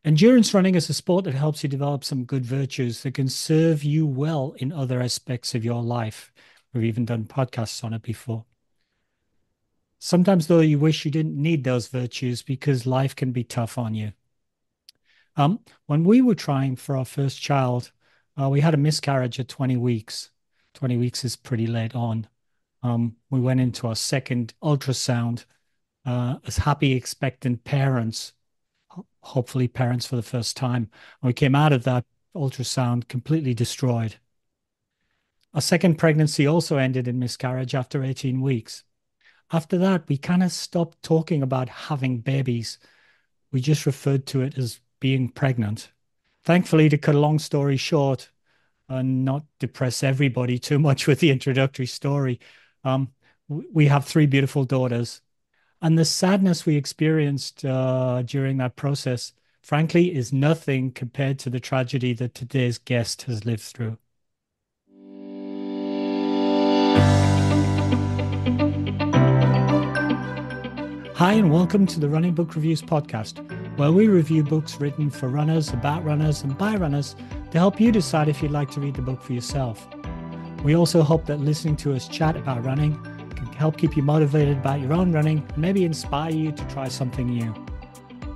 Endurance running is a sport that helps you develop some good virtues that can serve you well in other aspects of your life. We've even done podcasts on it before. Sometimes, though, you wish you didn't need those virtues because life can be tough on you. When we were trying for our first child, we had a miscarriage at 20 weeks. 20 weeks is pretty late on. We went into our second ultrasound as happy, expectant parents, hopefully parents for the first time. And we came out of that ultrasound completely destroyed. Our second pregnancy also ended in miscarriage after 18 weeks. After that, we kind of stopped talking about having babies. We just referred to it as being pregnant. Thankfully, to cut a long story short and not depress everybody too much with the introductory story, um, we have three beautiful daughters. And the sadness we experienced during that process, frankly, is nothing compared to the tragedy that today's guest has lived through. Hi, and welcome to the Running Book Reviews podcast, where we review books written for runners, about runners, and by runners to help you decide if you'd like to read the book for yourself. We also hope that listening to us chat about running can help keep you motivated about your own running and maybe inspire you to try something new.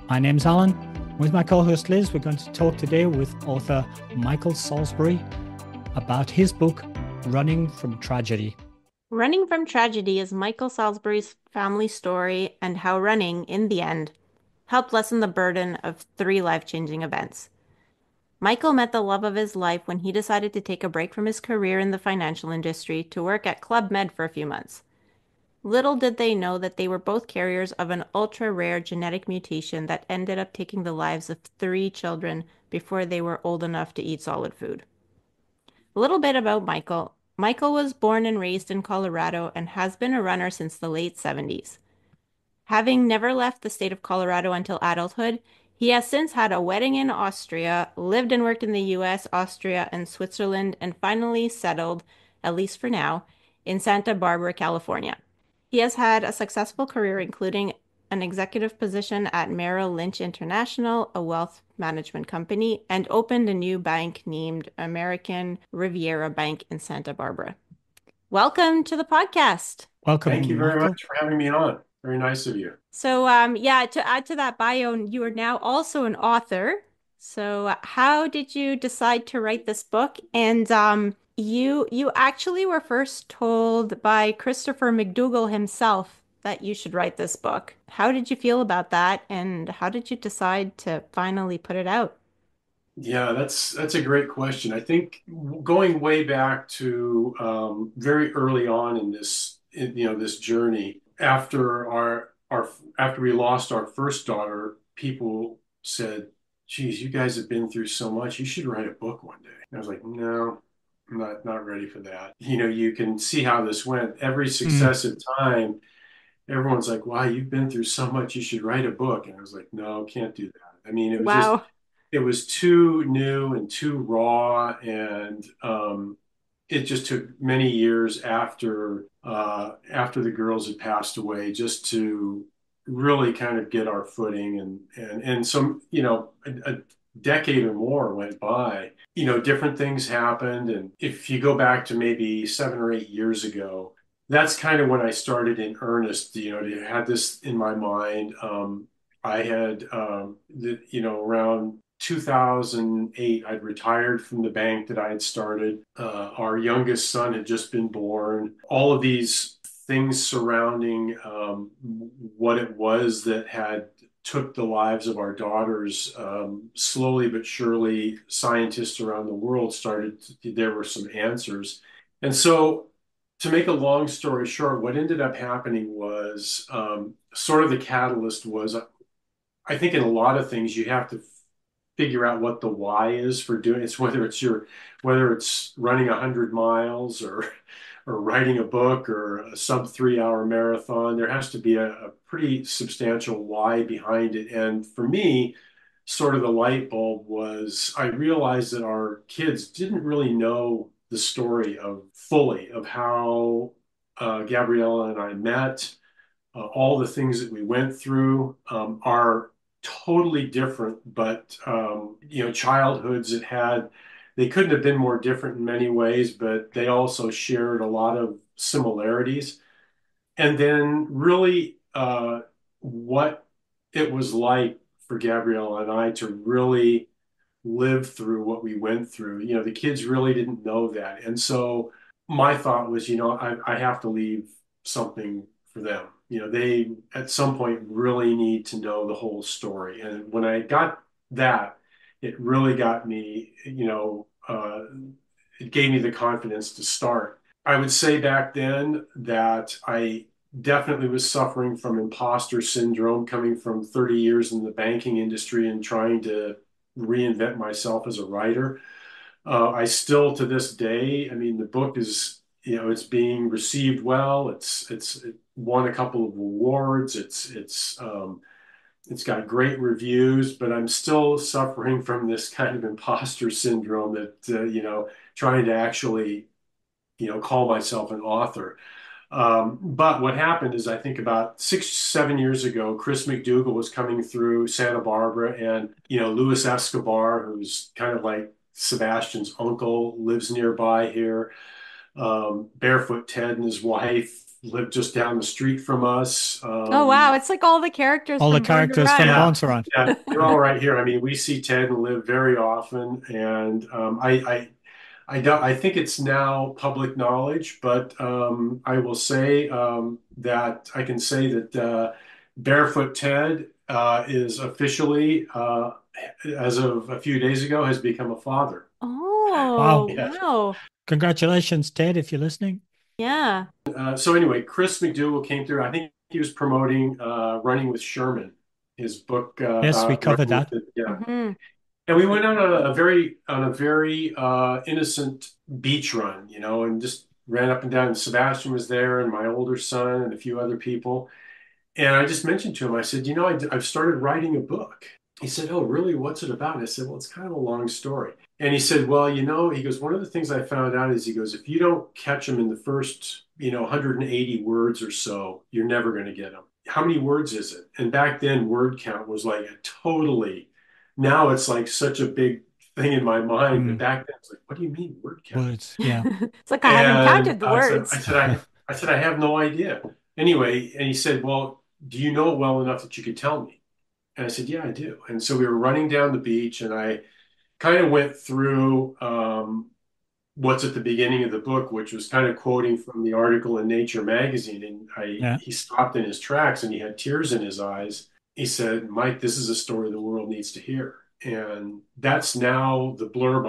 My name's Alan. With my co-host Liz, we're going to talk today with author Michael Salsbury about his book, Running from Tragedy. Running from Tragedy is Michael Salsbury's family story and how running, in the end, helped lessen the burden of three life-changing events. Michael met the love of his life when he decided to take a break from his career in the financial industry to work at Club Med for a few months. Little did they know that they were both carriers of an ultra-rare genetic mutation that ended up taking the lives of three children before they were old enough to eat solid food. A little bit about Michael. Michael was born and raised in Colorado and has been a runner since the late 70s. Having never left the state of Colorado until adulthood, he has since had a wedding in Austria, lived and worked in the US, Austria, and Switzerland, and finally settled, at least for now, in Santa Barbara, California. He has had a successful career, including an executive position at Merrill Lynch International, a wealth management company, and opened a new bank named American Riviera Bank in Santa Barbara. Welcome to the podcast. Thank you Welcome, very Michael. much for having me on. Very nice of you. So, yeah, to add to that bio, you are now also an author. So, how did you decide to write this book? And you actually were first told by Christopher McDougall himself that you should write this book. How did you feel about that? And how did you decide to finally put it out? Yeah, that's a great question. I think going way back to very early on in this journey, after we lost our first daughter, people said, "Geez, you guys have been through so much. You should write a book one day." And I was like, "No, I'm not ready for that." You can see how this went. Every Mm, successive time, everyone's like, "Wow, you've been through so much. You should write a book." And I was like, "No, can't do that." I mean, Wow. it was too new and too raw, and it just took many years after the girls had passed away just to really kind of get our footing, and some a decade or more went by. Different things happened, and if you go back to maybe 7 or 8 years ago, that's kind of when I started in earnest, to have this in my mind. I had, around 2008, I'd retired from the bank that I had started. Our youngest son had just been born. All of these things surrounding what it was that had took the lives of our daughters, slowly but surely, scientists around the world there were some answers. And so, to make a long story short, what ended up happening was sort of the catalyst was, I think in a lot of things, you have to figure out what the why is for doing it. Whether it's running 100 miles or writing a book or a sub 3 hour marathon. There has to be a pretty substantial why behind it. And for me, sort of the light bulb was I realized that our kids didn't really know the story of fully of how Gabriella and I met, all the things that we went through. Our totally different, but childhoods it had. They couldn't have been more different in many ways, but they also shared a lot of similarities. And then really what it was like for Gabrielle and I to really live through what we went through. The kids really didn't know that. And so my thought was, I have to leave something for them. They at some point really need to know the whole story. And when I got that, it really got me, it gave me the confidence to start. I would say back then that I definitely was suffering from imposter syndrome coming from 30 years in the banking industry and trying to reinvent myself as a writer. I still, to this day, I mean, the book is, it's being received well. It won a couple of awards. It's got great reviews, but I'm still suffering from this kind of imposter syndrome that, trying to actually, call myself an author. But what happened is, I think about 6, 7 years ago, Chris McDougall was coming through Santa Barbara, and Luis Escobar, who's kind of like Sebastian's uncle, lives nearby here. Barefoot Ted and his wife live just down the street from us. Oh, wow. It's like all the characters All the from Born to characters from Run. Yeah, Born to Run. yeah, they're all right here. I mean, we see Ted and Liv very often, and I think it's now public knowledge, but I will say that I can say that Barefoot Ted is officially, as of a few days ago, has become a father. Wow. Oh, Yeah. wow. Congratulations, Ted, if you're listening. Yeah. So anyway, Chris McDougall came through. I think he was promoting Running with Sherman, his book Yes, we about covered running with that. the, yeah. Hmm. And we went on a very innocent beach run, and just ran up and down. And Sebastian was there, and my older son, and a few other people. And I just mentioned to him, I said, I've started writing a book. He said, "Oh, really? What's it about?" And I said, "Well, it's kind of a long story." And he said, "Well, he goes, one of the things I found out is, he goes, if you don't catch them in the first, 180 words or so, you're never going to get them. How many words is it?" And back then, word count was like a totally, now it's like such a big thing in my mind. But Mm, back then, it's like, what do you mean word count? words. Yeah. It's like I haven't And counted the I said, I words. said, I said, I have no idea. Anyway, and he said, "Well, do you know it well enough that you could tell me?" And I said, "Yeah, I do." And so we were running down the beach, and I kind of went through what's at the beginning of the book, which was kind of quoting from the article in Nature magazine. And Yeah. he stopped in his tracks, and he had tears in his eyes. He said, "Mike, this is a story the world needs to hear." And that's now the blurb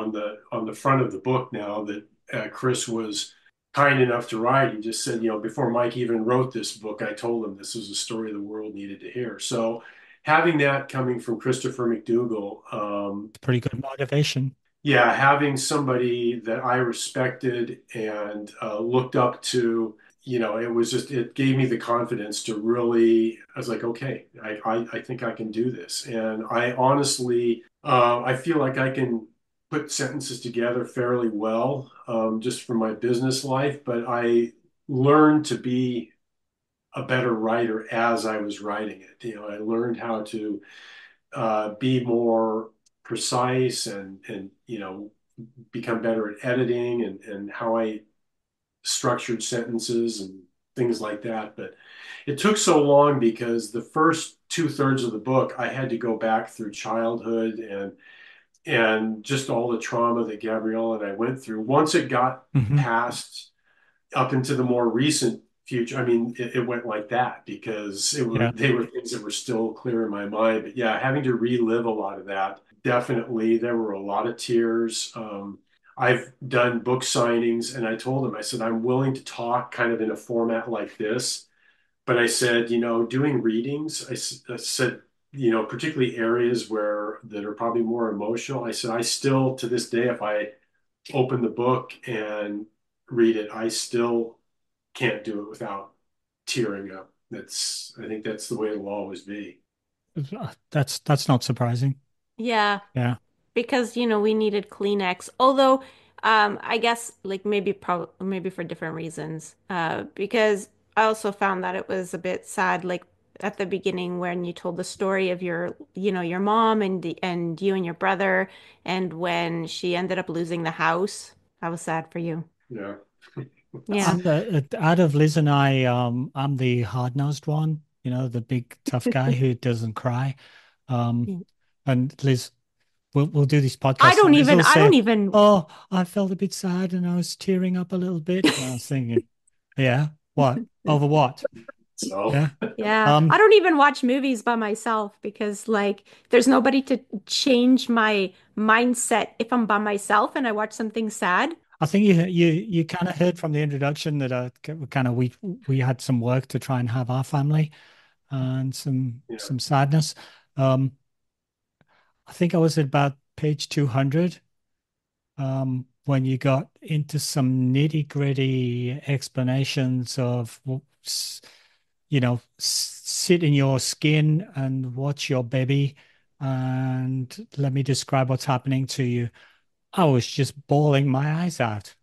on the front of the book now that Chris was kind enough to write. He just said, before Mike even wrote this book, I told him this was a story the world needed to hear. So having that coming from Christopher McDougall, It's pretty good motivation. yeah, having somebody that I respected and looked up to, it gave me the confidence to really, I was like, okay, I think I can do this. And I honestly, I feel like I can put sentences together fairly well, just from my business life, but I learned to be a better writer as I was writing it. I learned how to be more precise and become better at editing and how I structured sentences and things like that. But it took so long because the first 2/3 of the book I had to go back through childhood and just all the trauma that Gabrielle and I went through. Once it got Hmm. past up into the more recent future, I mean, it went like that because Yeah. they were things that were still clear in my mind. But yeah, having to relive a lot of that, definitely, there were a lot of tears. I've done book signings, and I told them, I said, I'm willing to talk kind of in a format like this, but I said, doing readings, I said, particularly areas where that are probably more emotional. I said, I still, to this day, if I open the book and read it, I still can't do it without tearing up. I think that's the way it will always be. That's not surprising. Yeah, Yeah. because we needed Kleenex. Although, I guess like maybe for different reasons. Because I also found that it was a bit sad. Like at the beginning when you told the story of your mom and you and your brother, and when she ended up losing the house. I was sad for you. Yeah. Yeah. Out of Liz and I, I'm the hard-nosed one, the big tough guy who doesn't cry. Um, and Liz, we'll do these podcasts, and Liz will I don't say, even "Oh, I felt a bit sad, and I was tearing up a little bit." And I was thinking, "Yeah, what? Over what? So, Yeah." Yeah, I Um, don't even watch movies by myself because like there's nobody to change my mindset if I'm by myself and I watch something sad. I think you kind of heard from the introduction that we had some work to try and have our family and yeah. some sadness. Um, I think I was at about page 200 when you got into some nitty-gritty explanations of, sit in your skin and watch your baby, and let me describe what's happening to you. I was just bawling my eyes out.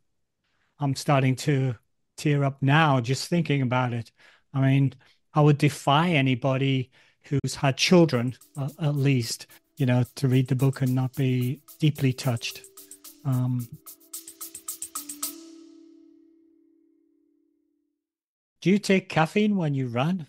I'm starting to tear up now just thinking about it. I mean, I would defy anybody who's had children, at least, to read the book and not be deeply touched. Um, do you take caffeine when you run?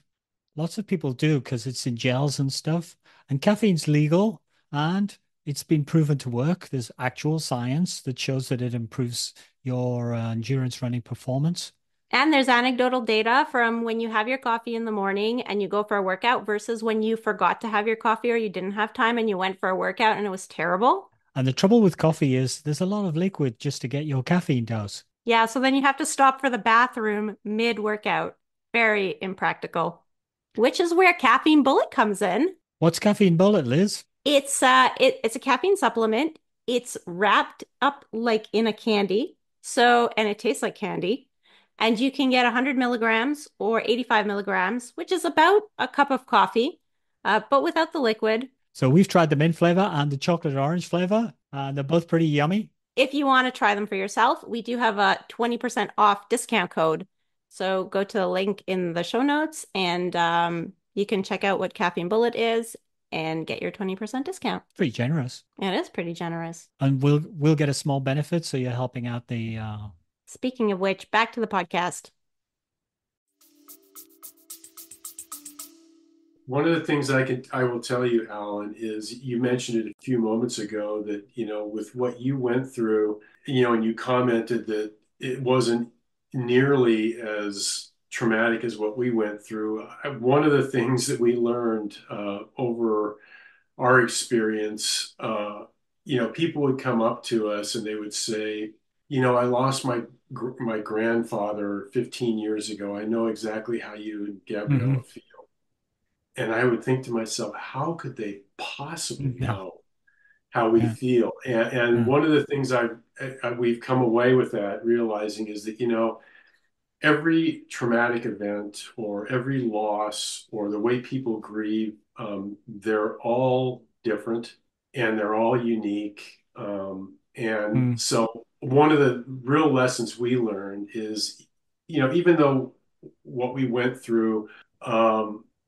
Lots of people do because it's in gels and stuff. And caffeine's legal and it's been proven to work. There's actual science that shows that it improves your endurance running performance. And there's anecdotal data from when you have your coffee in the morning and you go for a workout versus when you forgot to have your coffee or you didn't have time and you went for a workout and it was terrible. And the trouble with coffee is there's a lot of liquid just to get your caffeine dose. Yeah, so then you have to stop for the bathroom mid-workout. Very impractical. Which is where Caffeine Bullet comes in. What's caffeine bullet, Liz? It's a caffeine supplement. It's wrapped up like in a candy. So, and it tastes like candy. And you can get 100 milligrams or 85 milligrams, which is about a cup of coffee, but without the liquid. So we've tried the mint flavor and the chocolate orange flavor, and they're both pretty yummy. If you want to try them for yourself, we do have a 20% off discount code. So go to the link in the show notes and you can check out what Caffeine Bullet is and get your 20% discount. Pretty generous. It is pretty generous. And we'll get a small benefit, so you're helping out the Speaking of which, back to the podcast. One of the things I will tell you, Alan, is you mentioned it a few moments ago that, with what you went through, and you commented that it wasn't nearly as traumatic as what we went through. One of the things that we learned over our experience, people would come up to us and they would say, I lost my grandfather 15 years ago. I know exactly how you and Mhm. Gabriella feel. And I would think to myself, how could they possibly No. know how we Yeah. feel? And Yeah. one of the things we've come away with that realizing is that, every traumatic event or every loss or the way people grieve, they're all different and they're all unique. And Mm. so one of the real lessons we learned is, even though what we went through,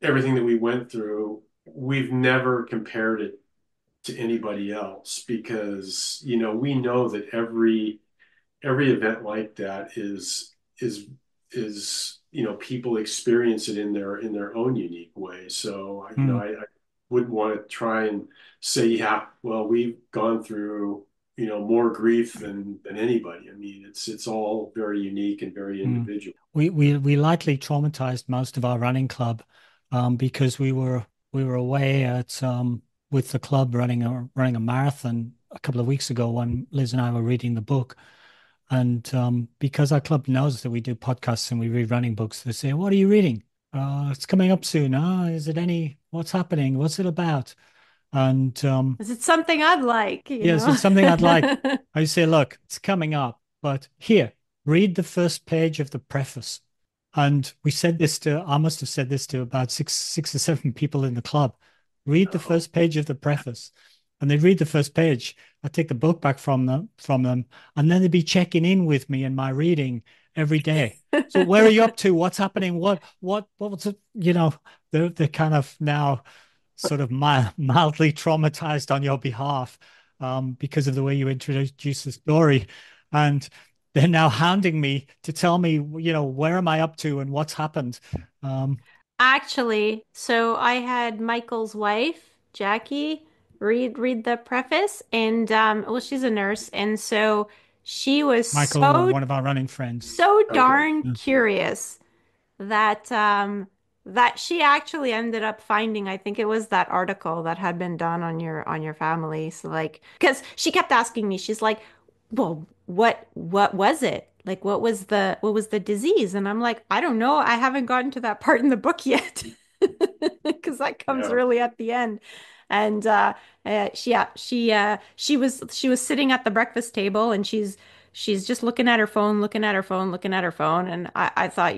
everything that we went through, we've never compared it to anybody else because, we know that every event like that is people experience it in their own unique way. So Mm. I wouldn't want to try and say, yeah, well, we've gone through more grief than anybody. I mean, it's all very unique and very Mm. individual. We lightly traumatized most of our running club because we were away at with the club running a marathon a couple of weeks ago when Liz and I were reading the book. And because our club knows that we do podcasts and we read running books, they say, "What are you reading? It's coming up soon. Is it what's happening? What's it about?" And Is it something I'd like, you yes, know? it's something I'd like. I say, "Look, it's coming up, but here, read the first page of the preface." And I must have said this to about six or seven people in the club. Read the Oh, first page of the preface. And they read the first page. I take the book back from them, and then they'd be checking in with me in my reading every day. So where are you up to? What's happening? What was it? They're kind of now sort of mildly traumatized on your behalf because of the way you introduce the story. And they're now hounding me to tell me, where am I up to and what's happened? Um, Actually, so I had Michael's wife, Jackie, read the preface, and well, she's a nurse, and so she was Michael, so one of our running friends. so Okay. darn curious that that she actually ended up finding, I think it was that article that had been done on your family. So like, because she kept asking me, she's like, well, what was it? Like what was the disease? And I'm like, I don't know. I haven't gotten to that part in the book yet. Because that comes Yeah. really at the end. And she was sitting at the breakfast table and she's just looking at her phone, looking at her phone, looking at her phone. And I thought,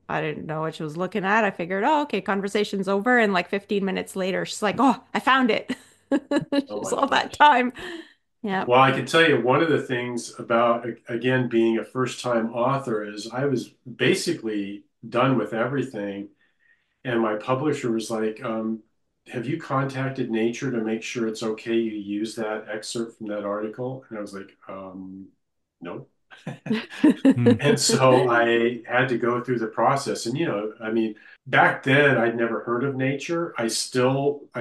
I didn't know what she was looking at. I figured, oh, okay, conversation's over. And like 15 minutes later, she's like, oh, I found it. Oh Just my all that gosh. time. Yeah. Well, I can tell you one of the things about, again, being a first-time author is I was basically done with everything. And my publisher was like, have you contacted Nature to make sure it's okay you use that excerpt from that article? And I was like, no. Mm, And so I had to go through the process. And, I mean, back then I'd never heard of Nature. I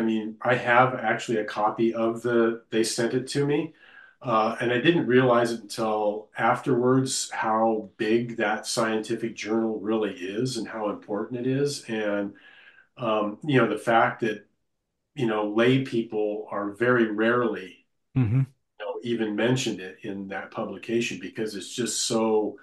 mean, I have actually a copy of they sent it to me. And I didn't realize it until afterwards how big that scientific journal really is and how important it is. And, the fact that, lay people are very rarely, hmm even mentioned it in that publication because it's just so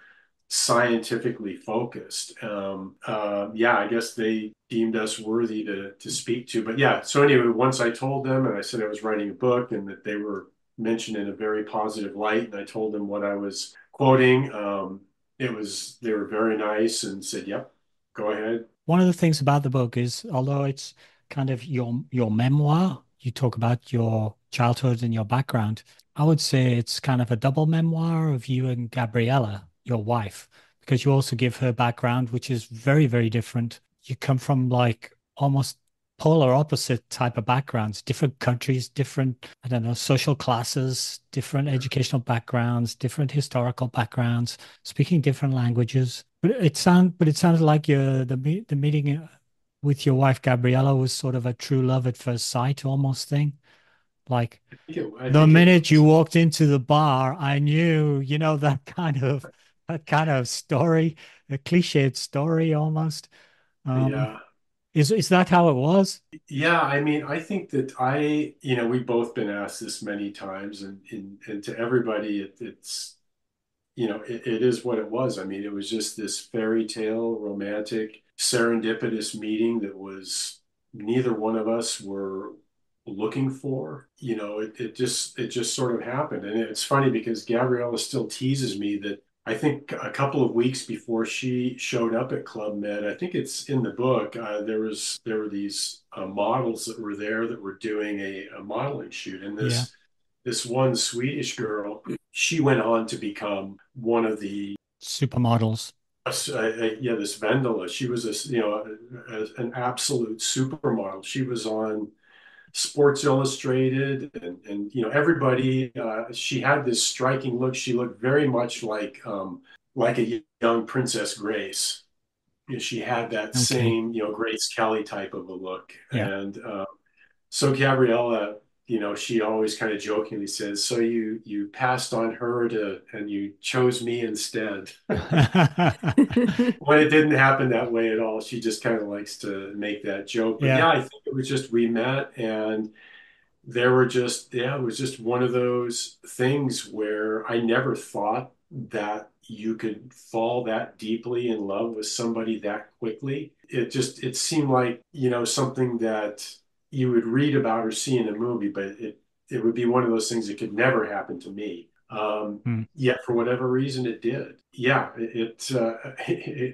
scientifically focused. Yeah, I guess they deemed us worthy to speak to. But yeah, so anyway, once I told them and I said I was writing a book and that they were mentioned in a very positive light, and I told them what I was quoting, they were very nice and said, "Yep, go ahead." One of the things about the book is, although it's kind of your memoir, you talk about your childhood and your background. I would say it's kind of a double memoir of you and Gabriella, your wife, because you also give her background, which is very, very different. You come from like almost polar opposite type of backgrounds, different countries, different, I don't know, social classes, different educational backgrounds, different historical backgrounds, speaking different languages. But it sounded like the meeting with your wife Gabriella was sort of a true love at first sight almost thing. Like I the think it minute you was. walked into the bar, I knew, that kind of story, a cliched story almost. Um, Yeah. is that how it was? Yeah, I mean, I think that we've both been asked this many times, and to everybody, it is what it was. I mean, it was just this fairy tale, romantic, serendipitous meeting that was neither one of us were looking for. It just sort of happened. And it's funny because Gabriella still teases me that I think a couple of weeks before she showed up at Club Med, I think it's in the book, there were these models that were there that were doing a modeling shoot, and Yeah, this one Swedish girl, she went on to become one of the supermodels. yeah, this Vendela. She was an absolute supermodel. She was on Sports Illustrated, and everybody. She had this striking look. She looked very much like a young Princess Grace. She had that Okay. same Grace Kelly type of a look, Yeah. and so Gabriella, she always kind of jokingly says, "So you passed on her and you chose me instead." When it didn't happen that way at all, she just kind of likes to make that joke. But Yeah. yeah, I think it was just we met and there were just yeah, it was just one of those things where I never thought that you could fall that deeply in love with somebody that quickly. It seemed like, something that you would read about or see in a movie, but it would be one of those things that could never happen to me. Hmm. Yet for whatever reason it did. Yeah,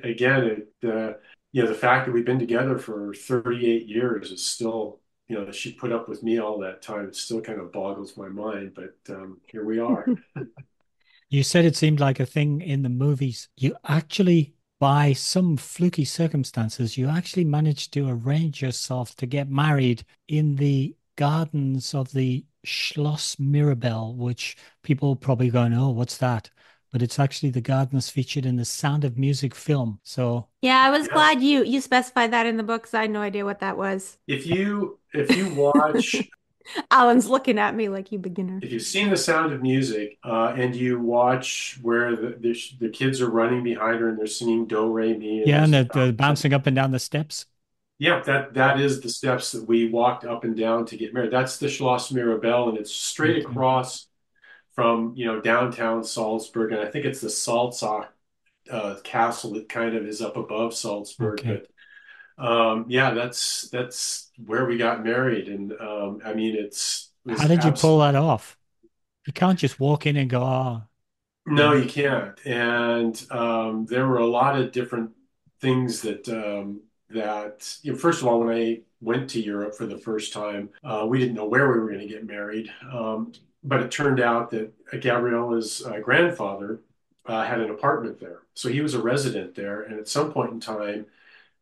again, the fact that we've been together for 38 years is still, that she put up with me all that time. It still kind of boggles my mind, but here we are. You said it seemed like a thing in the movies. You actually, by some fluky circumstances, you actually managed to arrange yourself to get married in the gardens of the Schloss Mirabell, which people probably going, oh, what's that? But it's actually the gardens featured in the Sound of Music film. So, Yeah, I was Yes. glad you specified that in the book 'cause I had no idea what that was. If you watch Alan's looking at me like you beginner. if you've seen The Sound of Music, and you watch where the kids are running behind her and they're singing Do Re Mi, and yeah, and there's the bouncing up and down the steps. yeah, that is the steps that we walked up and down to get married. That's the Schloss Mirabell, and it's straight Okay. across from downtown Salzburg, and I think it's the Salzach castle that kind of is up above Salzburg. Okay. But yeah, that's where we got married, and I mean it How was did you pull absolutely. that off? You can't just walk in and go, oh, you No, know. you can't. And there were a lot of different things first of all, when I went to Europe for the first time, we didn't know where we were going to get married. But it turned out that Gabriella's grandfather had an apartment there. So he was a resident there. And at some point in time,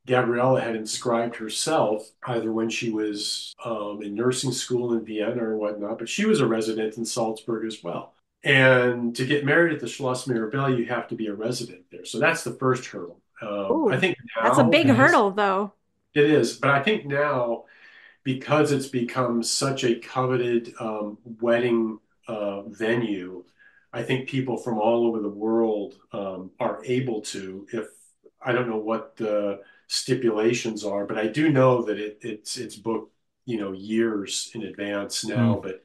Gabriella had inscribed herself, either when she was in nursing school in Vienna or whatnot, but she was a resident in Salzburg as well. And to get married at the Schloss Mirabell, you have to be a resident there. So that's the first hurdle. I Ooh, think that's a now big Nice. hurdle though. it is, but I think now because it's become such a coveted wedding venue, I think people from all over the world are able to, if I don't know what the stipulations are, but I do know that it's booked, years in advance now. Mm. But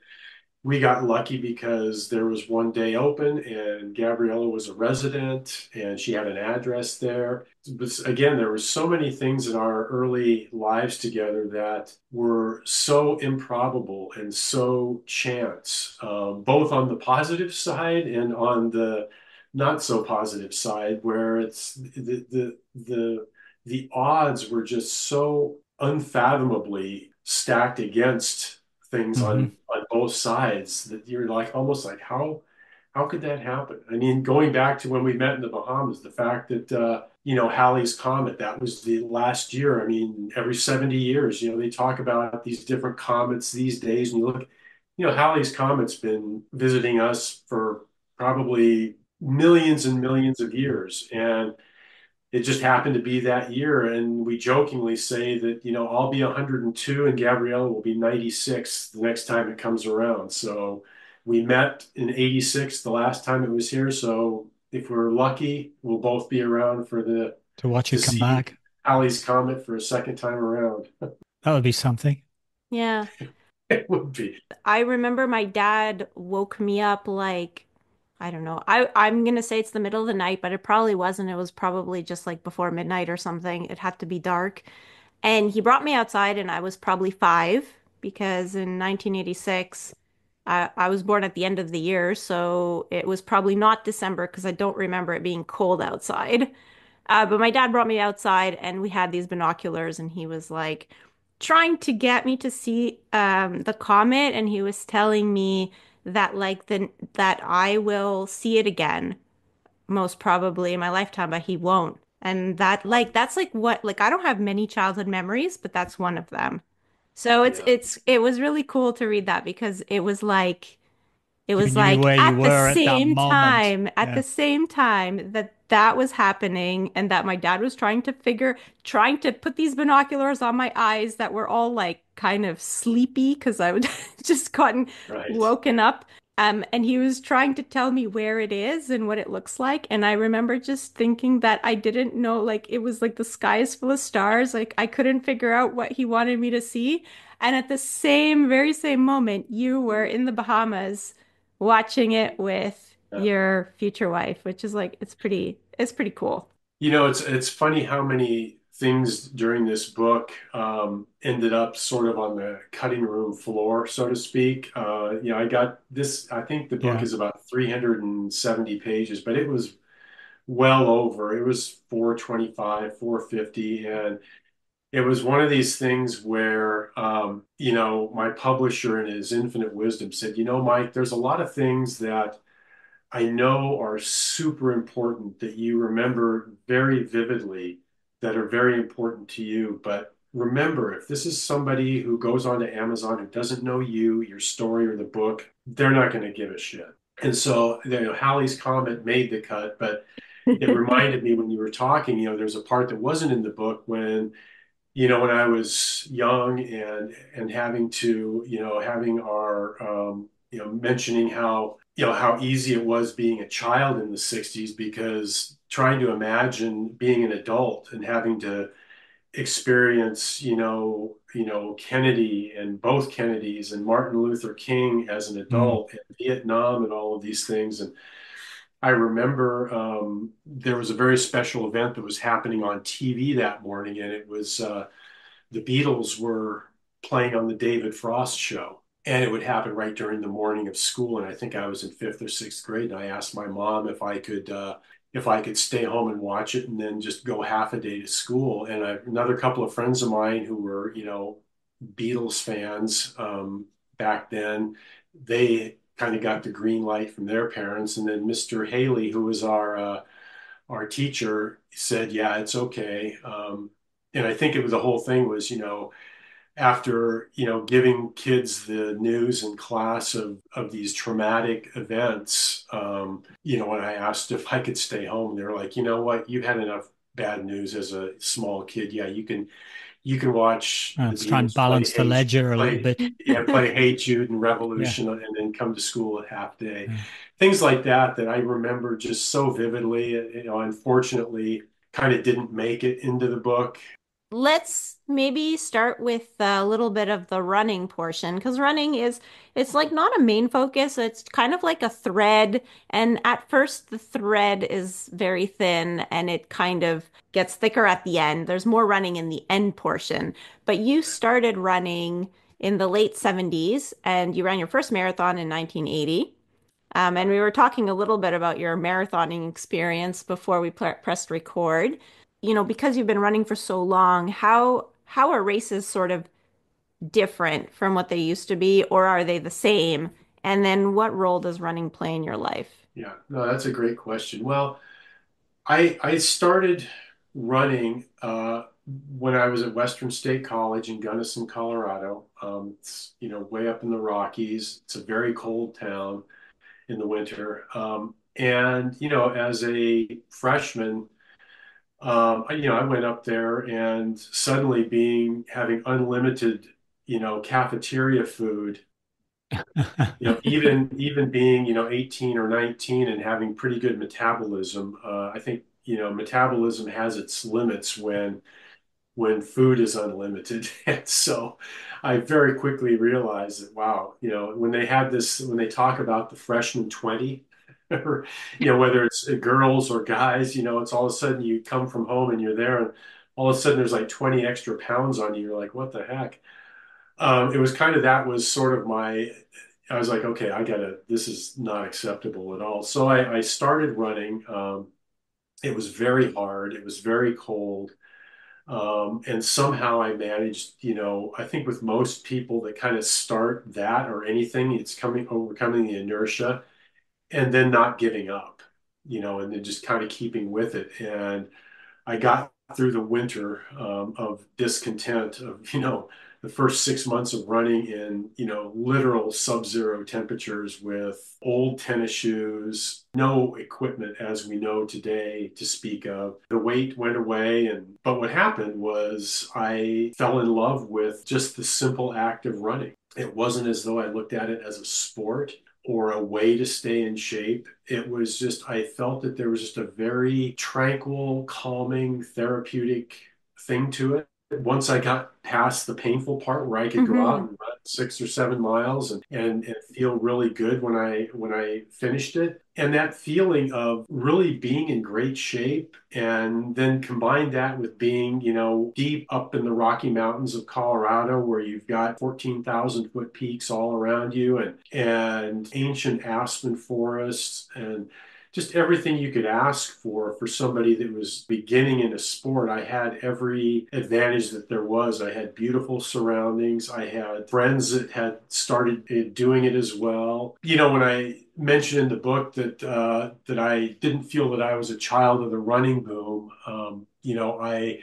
we got lucky because there was one day open and Gabriella was a resident and she had an address there. But again, there were so many things in our early lives together that were so improbable and so chance, both on the positive side and on the not so positive side, where it's the odds were just so unfathomably stacked against things Hmm. on both sides that you're like almost like how could that happen? I mean, going back to when we met in the Bahamas, the fact that Halley's Comet, that was the last year. I mean, every 70 years, they talk about these different comets these days, and you look, Halley's Comet's been visiting us for probably millions and millions of years, and it just happened to be that year. And we jokingly say that, I'll be 102 and Gabriella will be 96 the next time it comes around. So we met in 86 the last time it was here. So if we're lucky, we'll both be around To watch to it come see back. Halley's Comet for a second time around. That would be something. Yeah. It would be. I remember my dad woke me up like, I don't know. I'm gonna say it's the middle of the night, but it probably wasn't. It was probably just like before midnight or something. It had to be dark. And he brought me outside and I was probably 5 because in 1986, I was born at the end of the year, so it was probably not December because I don't remember it being cold outside. But my dad brought me outside and we had these binoculars and he was like trying to get me to see the comet and he was telling me that that I will see it again most probably in my lifetime, but he won't. And that's like what like I don't have many childhood memories, but that's one of them. So Yeah. it was really cool to read that because it You was knew like where you were at that moment. at the Yeah. same time that that was happening and that my dad was trying to put these binoculars on my eyes that were all like kind of sleepy because I would just gotten Right. woken up. And he was trying to tell me where it is and what it looks like. And I remember just thinking that I didn't know, like, it was like the sky is full of stars. Like, I couldn't figure out what he wanted me to see. And at the very same moment, you were in the Bahamas watching it with Yeah. your future wife, which is like it's pretty cool. It's funny how many things during this book ended up sort of on the cutting room floor, so to speak. I got this. I think the book Yeah. is about 370 pages, but it was well over. It was 425, 450, and it was one of these things where, my publisher in his infinite wisdom said, Mike, there's a lot of things that I know are super important that you remember very vividly that are very important to you. But remember, if this is somebody who goes onto Amazon who doesn't know you, your story, or the book, they're not going to give a shit. And so, Hallie's comment made the cut, but it reminded me when you were talking, there's a part that wasn't in the book when when I was young and having to, having our, mentioning how, how easy it was being a child in the 60s because trying to imagine being an adult and having to experience, Kennedy and both Kennedys and Martin Luther King as an Mm. adult and Vietnam and all of these things. And I remember there was a very special event that was happening on TV that morning, and it was the Beatles were playing on the David Frost show. And it would happen right during the morning of school. And I think I was in fifth or sixth grade. And I asked my mom if I could stay home and watch it and then just go half a day to school. And another couple of friends of mine who were, Beatles fans back then, they kind of got the green light from their parents. And then Mr. Haley, who was our teacher, said, "Yeah, it's okay." And I think it was the whole thing was, after, giving kids the news in class of these traumatic events, when I asked if I could stay home, they were like, "You know what? You've had enough bad news as a small kid. Yeah, you can watch the Let's try and Beatles play balance the ledger a little bit. play Hey Jude and Yeah. Revolution and then come to school at half day." Yeah. Things like that that I remember just so vividly. Unfortunately, kind of didn't make it into the book. Let's maybe start with a little bit of the running portion because running is it's like not a main focus, it's kind of like a thread, and at first the thread is very thin and it kind of gets thicker at the end. There's more running in the end portion, but you started running in the late 70s and you ran your first marathon in 1980. And we were talking a little bit about your marathoning experience before we pressed record. Because you've been running for so long, how are races sort of different from what they used to be, or are they the same? And then what role does running play in your life? Yeah, no, that's a great question. Well, I started running when I was at Western State College in Gunnison, Colorado. It's way up in the Rockies. It's a very cold town in the winter. And as a freshman, I went up there and suddenly having unlimited, cafeteria food, even being, 18 or 19 and having pretty good metabolism. I think, metabolism has its limits when food is unlimited. And so I very quickly realized that, wow, when they talk about the freshman 20, or, whether it's girls or guys, it's all of a sudden you come from home and you're there and all of a sudden there's like 20 extra pounds on you. You're like, what the heck? It was kind of, that was sort of I was like, okay, this is not acceptable at all. So I started running. It was very hard. It was very cold. And somehow I managed, I think with most people that kind of start that or anything, it's overcoming the inertia and then not giving up, and then just kind of keeping with it. And I got through the winter of discontent of, the first 6 months of running in, literal sub-zero temperatures with old tennis shoes, no equipment as we know today to speak of. The weight went away. But what happened was I fell in love with just the simple act of running. It wasn't as though I looked at it as a sport or a way to stay in shape. It was just, I felt that there was just a very tranquil, calming, therapeutic thing to it. Once I got past the painful part where I could go out Hmm. and run 6 or 7 miles and feel really good when I finished it. And that feeling of really being in great shape and then combine that with being, deep up in the Rocky Mountains of Colorado where you've got 14,000 foot peaks all around you and ancient aspen forests and just everything you could ask for somebody that was beginning in a sport. I had every advantage that there was. I had beautiful surroundings. I had friends that had started doing it as well. When I mentioned in the book that I didn't feel that I was a child of the running boom, I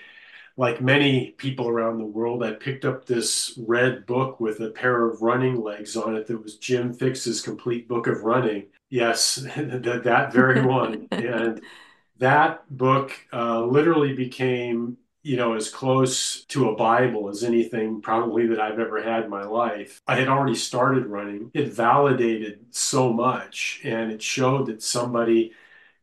like many people around the world, I picked up this red book with a pair of running legs on it that was Jim Fixx's Complete Book of Running. Yes, that very one. And that book literally became, as close to a Bible as anything probably that I've ever had in my life. I had already started running. It validated so much, and it showed that somebody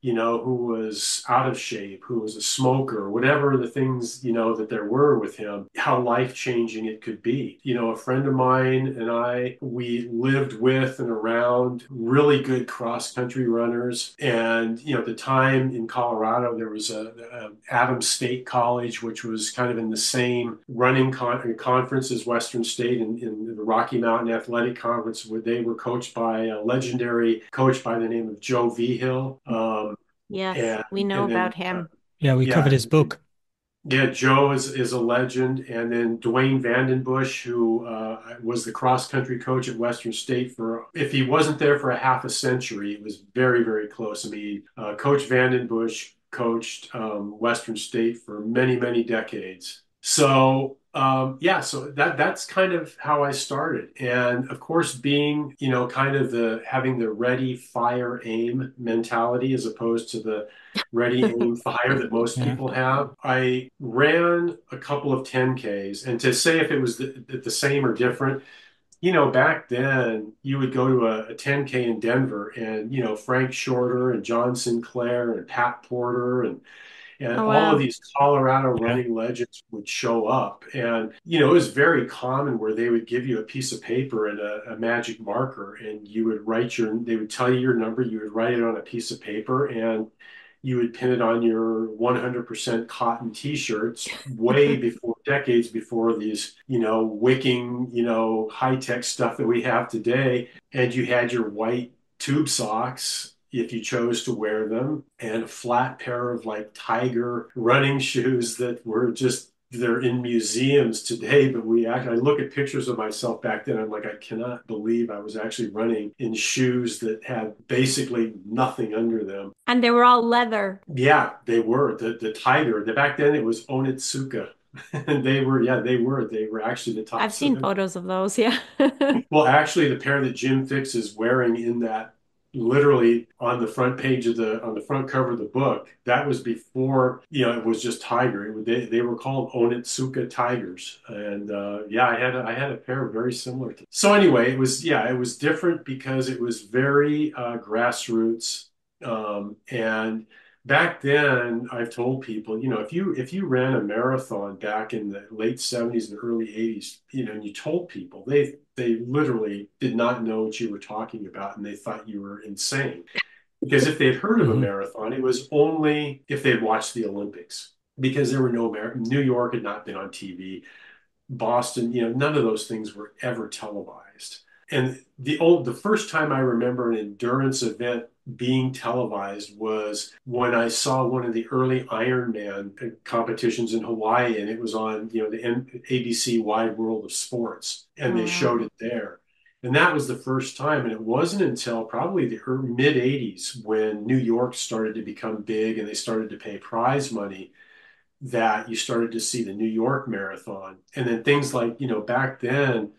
who was out of shape, who was a smoker, whatever the things, that there were with him, how life-changing it could be. A friend of mine and we lived with and around really good cross-country runners. And, at the time in Colorado, there was a Adams State College, which was kind of in the same running conference as Western State in the Rocky Mountain Athletic Conference, where they were coached by a legendary coach by the name of Joe Vigil. Yes, And we know and then about him. Yeah, we yeah, covered his book. yeah, Joe is a legend, and then Dwayne Vandenbush, who was the cross country coach at Western State for, if he wasn't there for a half a century, it was very, very close. I mean, Coach Vandenbush coached Western State for many, many decades. So yeah, so that's kind of how I started, and of course, being kind of the having the ready, fire, aim mentality as opposed to the ready, aim, fire that most Yeah. people have. I ran a couple of 10Ks, and to say if it was the same or different, back then you would go to a 10K in Denver, and Frank Shorter and John Sinclair and Pat Porter and Oh, all of wow. these Colorado Yeah. running legends would show up. And, it was very common where they would give you a piece of paper and a magic marker, and you would they would tell you your number, you would write it on a piece of paper, and you would pin it on your 100% cotton t-shirts way before, decades before these, wicking, high-tech stuff that we have today. And you had your white tube socks if you chose to wear them, and a flat pair of like tiger running shoes that were just, they're in museums today. But I look at pictures of myself back then, I'm like, I cannot believe I was actually running in shoes that had basically nothing under them. And they were all leather. Yeah, they were the tiger. Back then it was Onitsuka. And they were actually the top. I've seen photos of those, yeah. Well, actually, the pair that Jim Fix is wearing in that, literally on the front page on the front cover of the book, that was before, it was just tiger. They were called Onitsuka Tigers. And yeah, I had a pair very similar to. So anyway, it was different because it was very grassroots. And back then, I've told people, if you ran a marathon back in the late 70s and early 80s, and you told people, they literally did not know what you were talking about, and they thought you were insane. Because if they'd heard of a Hmm. marathon, it was only if they'd watched the Olympics, because there were no New York had not been on TV. Boston, none of those things were ever televised. And the first time I remember an endurance event being televised was when I saw one of the early Ironman competitions in Hawaii, and it was on, the ABC Wide World of Sports, and Oh, they wow. showed it there. And that was the first time. And it wasn't until probably the mid 80s when New York started to become big and they started to pay prize money that you started to see the New York Marathon. And then things like, back then,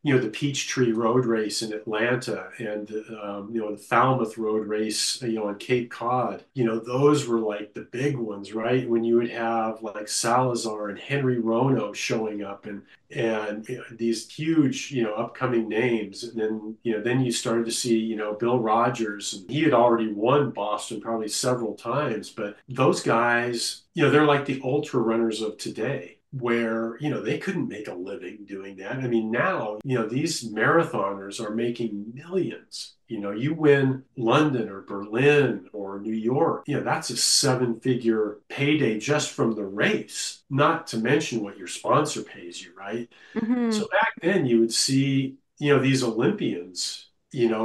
the Peachtree Road Race in Atlanta, and, the Falmouth Road Race, on Cape Cod, those were like the big ones, right? When you would have like Salazar and Henry Rono showing up, and these huge, upcoming names. And then, then you started to see, Bill Rogers, and he had already won Boston probably several times, but those guys, they're like the ultra runners of today, where, they couldn't make a living doing that. I mean, now, these marathoners are making millions. You win London or Berlin or New York, that's a seven-figure payday just from the race, not to mention what your sponsor pays you, right? Hmm. So back then you would see, these Olympians,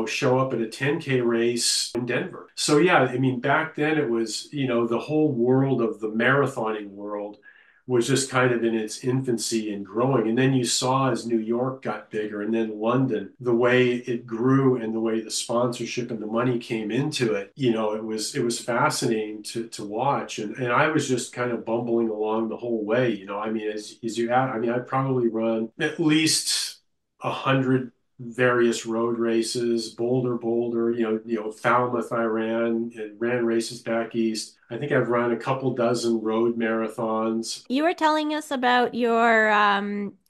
show up at a 10K race in Denver. So yeah, I mean, back then it was, the whole world of the marathoning world was just kind of in its infancy and growing. And then you saw as New York got bigger and then London, the way it grew and the way the sponsorship and the money came into it, it was fascinating to watch. And I was just kind of bumbling along the whole way, I mean, I probably run at least 100 various road races, Boulder, Falmouth I ran, and ran races back east. I think I've run a couple dozen road marathons. You were telling us about your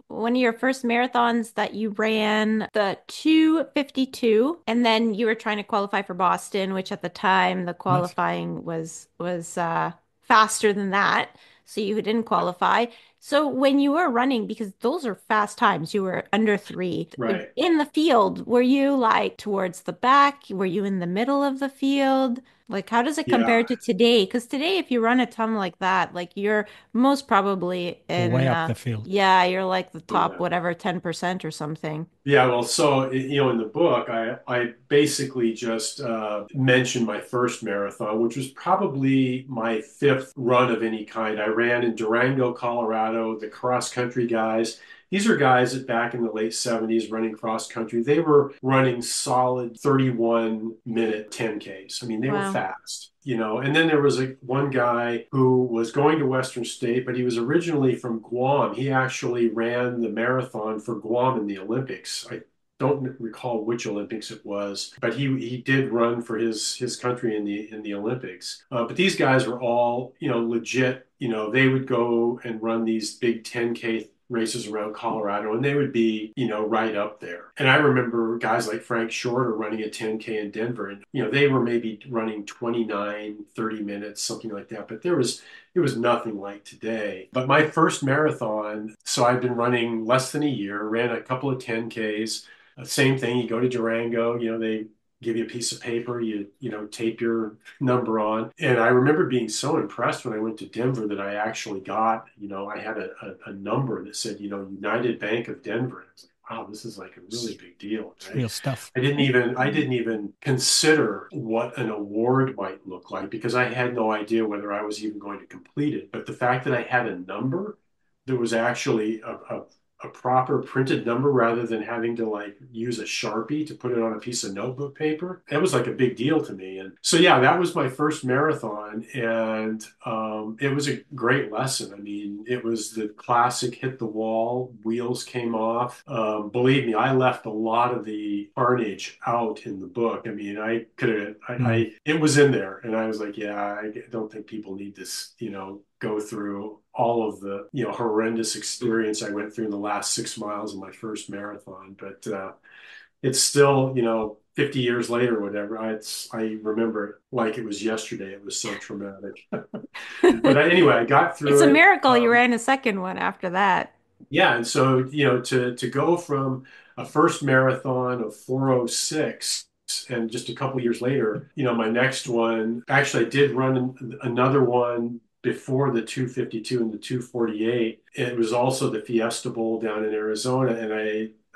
one of your first marathons that you ran, the 2:52, and then you were trying to qualify for Boston, which at the time the That's qualifying was faster than that, so you didn't qualify. So when you were running, because those are fast times, you were under 3 Right. in the field. Were you like towards the back? Were you in the middle of the field? Like, how does it compare Yeah. to today? Because today, if you run a ton like that, like you're most probably way in, up the field. yeah, you're like the Oh, top, yeah. whatever, 10% or something. Yeah, well, so in the book, I basically just mentioned my first marathon, which was probably my fifth run of any kind. I ran in Durango, Colorado. The cross country guys, these are guys that back in the late 70s running cross country, they were running solid 31-minute 10Ks. I mean, they were Wow. fast. And then there was one guy who was going to Western State, but he was originally from Guam. He actually ran the marathon for Guam in the Olympics. I don't recall which Olympics it was, but he did run for his country in the Olympics. But these guys were all legit. They would go and run these big 10K races around Colorado, and they would be, right up there. And I remember guys like Frank Shorter running a 10K in Denver, and, they were maybe running 29, 30 minutes, something like that. But it was nothing like today. But my first marathon, so I've been running less than a year, ran a couple of 10Ks. Same thing, you go to Durango, they give you a piece of paper, tape your number on. And I remember being so impressed when I went to Denver that I actually got, I had a number that said, United Bank of Denver. I was like, wow, this is like a really big deal, It's right? real stuff. I didn't even consider what an award might look like because I had no idea whether I was even going to complete it. But the fact that I had a number that was actually a proper printed number rather than having to like use a Sharpie to put it on a piece of notebook paper. That was like a big deal to me. And so, yeah, that was my first marathon. And it was a great lesson. I mean, it was the classic hit the wall, wheels came off. Believe me, I left a lot of the carnage out in the book. I mean, I could have, Mm. it was in there. And I was like, yeah, I don't think people need this, go through all of the horrendous experience I went through in the last 6 miles of my first marathon. But it's still 50 years later or whatever. I remember it like it was yesterday. It was so traumatic. But anyway, I got It's through a it. miracle you ran a second one after that. Yeah, and so to go from a first marathon of 4:06 and just a couple years later, my next one, actually I did run another one before the 2:52 and the 2:48. It was also the Fiesta Bowl down in Arizona, and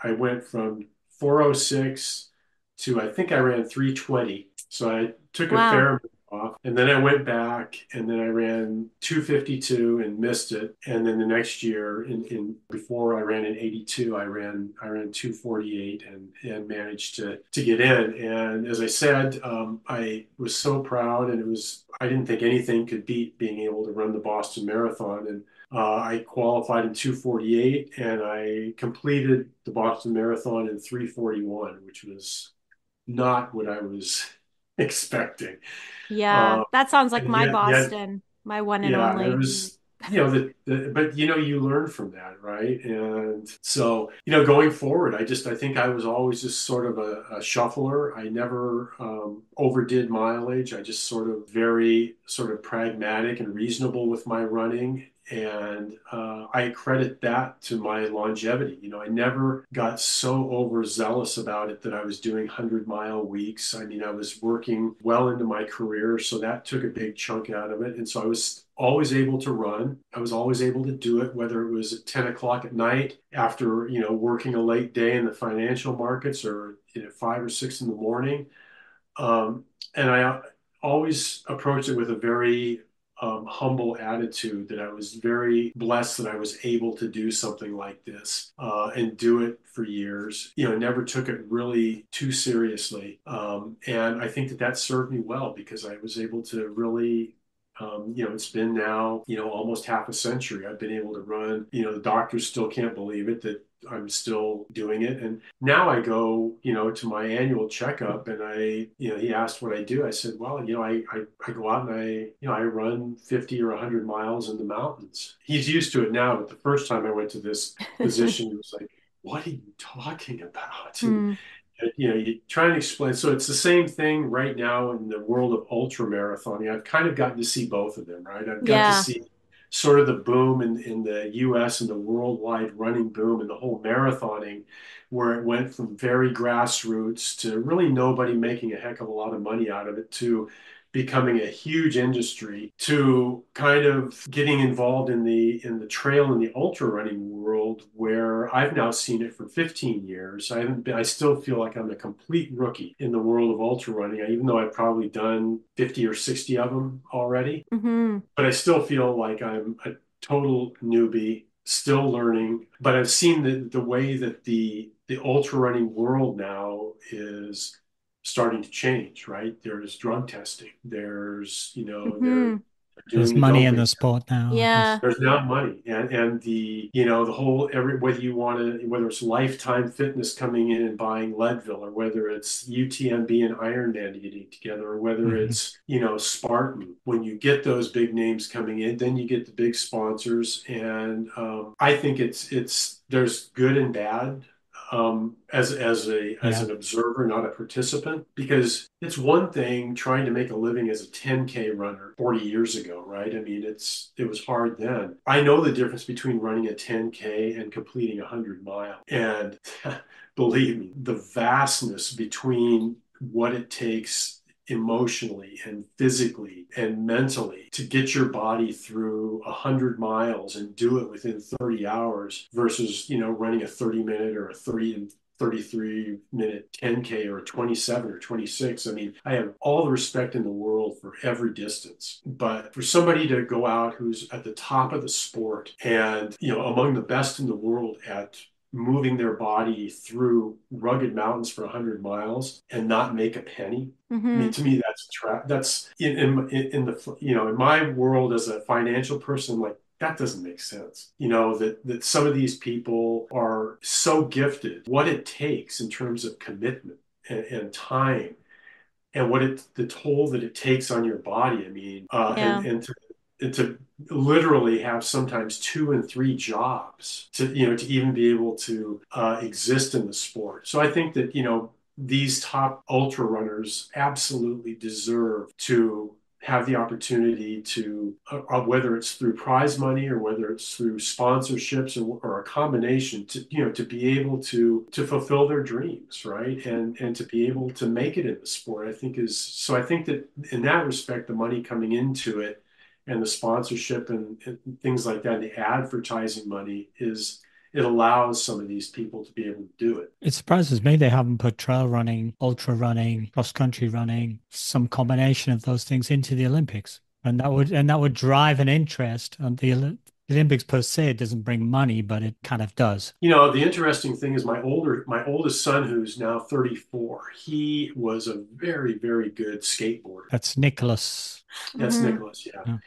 I went from 4:06 to I think I ran 3:20. So I took a Wow. fair amount off, and then I went back, and then I ran 2:52 and missed it, and then the next year, in before I ran in 82, I ran 2:48 and managed to get in. And as I said, I was so proud, and I didn't think anything could beat being able to run the Boston Marathon, and I qualified in 2:48, and I completed the Boston Marathon in 3:41, which was not what I was expecting. Yeah, Uh, that sounds like and my yet, Boston, my one and yeah, it only. was, but you learn from that, right? And so, going forward, I think I was always just sort of a shuffler. I never overdid mileage. I just sort of very sort of pragmatic and reasonable with my running. And I credit that to my longevity. I never got so overzealous about it that I was doing 100-mile weeks. I mean, I was working well into my career, so that took a big chunk out of it. And so I was always able to run. I was always able to do it, whether it was at 10 o'clock at night after, working a late day in the financial markets or 5 or 6 in the morning. And I always approached it with a very humble attitude that I was very blessed that I was able to do something like this and do it for years. Never took it really too seriously. And I think that that served me well because I was able to really it's been now, almost half a century. I've been able to run. The doctors still can't believe it that I'm still doing it. And now I go, to my annual checkup and he asked what I do. I said, well, I go out and I run 50 or 100 miles in the mountains. He's used to it now, but the first time I went to this physician, he was like, what are you talking about? And Hmm. you try and explain. So it's the same thing right now in the world of ultra marathoning. I've kind of gotten to see both of them, right? I've got to Yeah. see sort of the boom in the US and the worldwide running boom and the whole marathoning, where it went from very grassroots to really nobody making a heck of a lot of money out of it to becoming a huge industry to kind of getting involved in the trail and the ultra running world where I've now seen it for 15 years. I still feel like I'm a complete rookie in the world of ultra running, even though I've probably done 50 or 60 of them already. Hmm. But I still feel like I'm a total newbie, still learning. But I've seen the way that the ultra running world now is starting to change, right? There's drug testing. They're Hmm. doing There's the money in doping. the sport now, I guess. Yeah. There's now money and the whole whether you want to whether it's Lifetime Fitness coming in and buying Leadville or whether it's UTMB and Ironman getting together or whether Hmm. it's Spartan. When you get those big names coming in, then you get the big sponsors, and I think it's there's good and bad as Yeah. an observer, not a participant, because it's one thing trying to make a living as a 10K runner 40 years ago, right? I mean, it was hard then. I know the difference between running a 10K and completing a 100 mile, and believe me, the vastness between what it takes emotionally and physically and mentally to get your body through 100 miles and do it within 30 hours versus running a 30-minute or a 30 and 33-minute 10K or a 27 or 26. I mean, I have all the respect in the world for every distance, but for somebody to go out who's at the top of the sport and among the best in the world at moving their body through rugged mountains for 100 miles and not make a penny. I mean, Hmm. to me, that's in the in my world as a financial person, like that doesn't make sense. That some of these people are so gifted. What it takes in terms of commitment and time and the toll that it takes on your body. I mean, Yeah. and to literally have sometimes 2 and 3 jobs to even be able to exist in the sport. So I think that these top ultra runners absolutely deserve to have the opportunity to, whether it's through prize money or whether it's through sponsorships or a combination, to be able to fulfill their dreams, right? And to be able to make it in the sport, I think is so. I think that in that respect, the money coming into it and the sponsorship and things like that, the advertising money it allows some of these people to be able to do it. It surprises me they haven't put trail running, ultra running, cross country running, some combination of those things into the Olympics. And that would drive an interest. And the Olympics per se doesn't bring money, but it kind of does. The interesting thing is my oldest son, who's now 34, he was a very, very good skateboarder. That's Nicholas. That's Hmm. Nicholas, yeah. Yeah.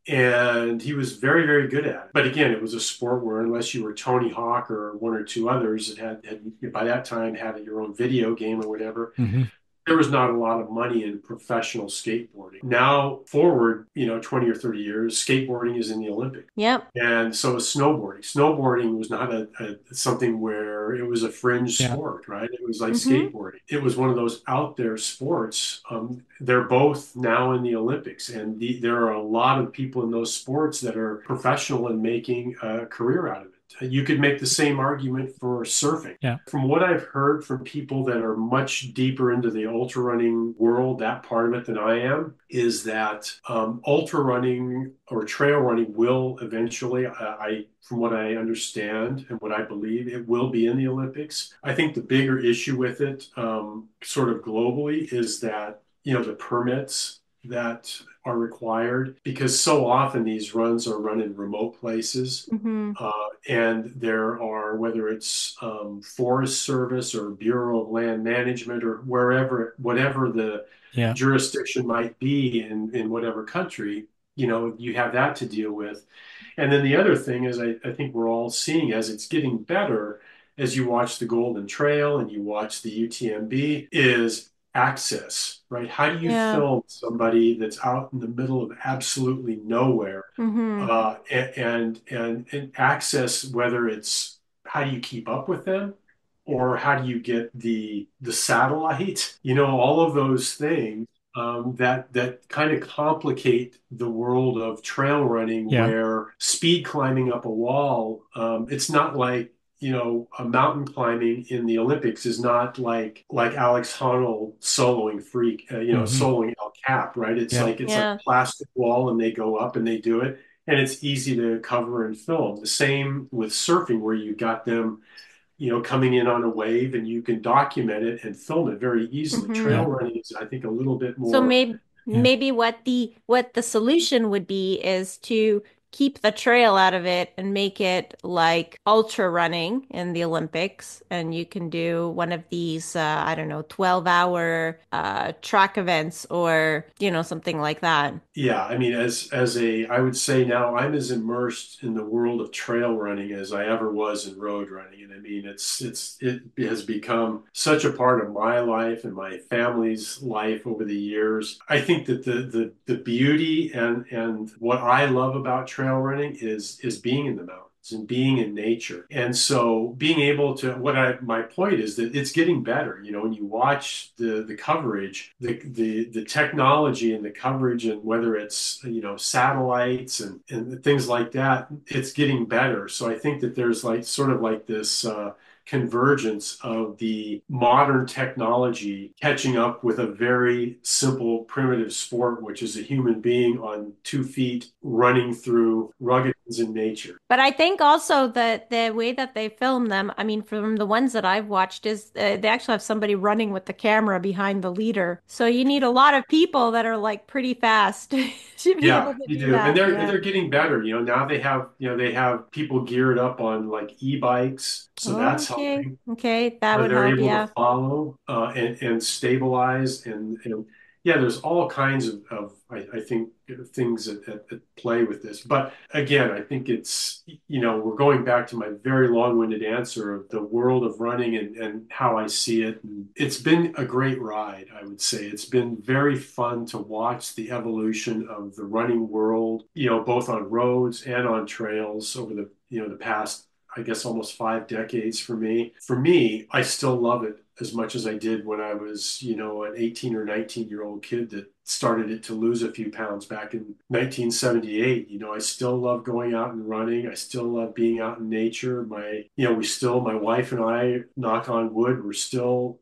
And he was very, very good at it. But again, it was a sport where unless you were Tony Hawk or one or two others that had by that time had your own video game or whatever, Hmm. there was not a lot of money in professional skateboarding. Now, forward, 20 or 30 years, skateboarding is in the Olympics. Yep. And so is snowboarding. Snowboarding was not something where it was a fringe Yeah. sport, right? It was like Hmm. skateboarding. It was one of those out there sports. They're both now in the Olympics, and there are a lot of people in those sports that are professional and making a career out of it. You could make the same argument for surfing. Yeah. From what I've heard from people that are much deeper into the ultra running world, that part of it than I am, is that ultra running or trail running will eventually, from what I understand and what I believe, it will be in the Olympics. I think the bigger issue with it, sort of globally, is that the permits that are required because so often these runs are run in remote places. Hmm. And there are, whether it's Forest Service or Bureau of Land Management or whatever the Yeah. jurisdiction might be in whatever country, you have that to deal with. And then the other thing is, I think we're all seeing as it's getting better, as you watch the Golden Trail and you watch the UTMB, is access, right? How do you Yeah. film somebody that's out in the middle of absolutely nowhere Hmm. and access, whether it's how do you keep up with them or how do you get the satellite, all of those things that kind of complicate the world of trail running Yeah. where speed climbing up a wall, it's not like a mountain climbing in the Olympics is not like Alex Honnold soloing Hmm. soloing El Cap, right? It's Yeah. like it's a Yeah. plastic wall and they go up and they do it, and it's easy to cover and film. The same with surfing, where you got them, coming in on a wave and you can document it and film it very easily. Hmm. Trail Yeah. running is, I think, a little bit So more. Yeah. maybe what the solution would be is to keep the trail out of it and make it like ultra running in the Olympics, and you can do one of these I don't know, 12-hour track events or something like that. Yeah, I mean, I would say now I'm as immersed in the world of trail running as I ever was in road running. And I mean, it has become such a part of my life and my family's life over the years. I think that the beauty and what I love about trail running is being in the mountains and being in nature. And so being able to, my point is that it's getting better. When you watch the coverage, the technology and the coverage, and whether it's, satellites and things like that, it's getting better. So I think that there's like sort of like this convergence of the modern technology catching up with a very simple, primitive sport, which is a human being on 2 feet running through ruggedness in nature. But I think also that the way that they film them, I mean, from the ones that I've watched, is they actually have somebody running with the camera behind the leader. So you need a lot of people that are like pretty fast to be Yeah, able to you do do. And that. they're Yeah. they're getting better. Now they have people geared up on like e-bikes, so that's Okay. helping. Okay. That Where would they're help. able to Yeah. follow and stabilize and yeah, there's all kinds of I think things at play with this. But again, I think it's we're going back to my very long-winded answer of the world of running and how I see it. And it's been a great ride, I would say. It's been very fun to watch the evolution of the running world, both on roads and on trails over the past, I guess, almost 5 decades for me. For me, I still love it as much as I did when I was, an 18 or 19-year-old kid that started it to lose a few pounds back in 1978. I still love going out and running. I still love being out in nature. My wife and I, knock on wood, we're still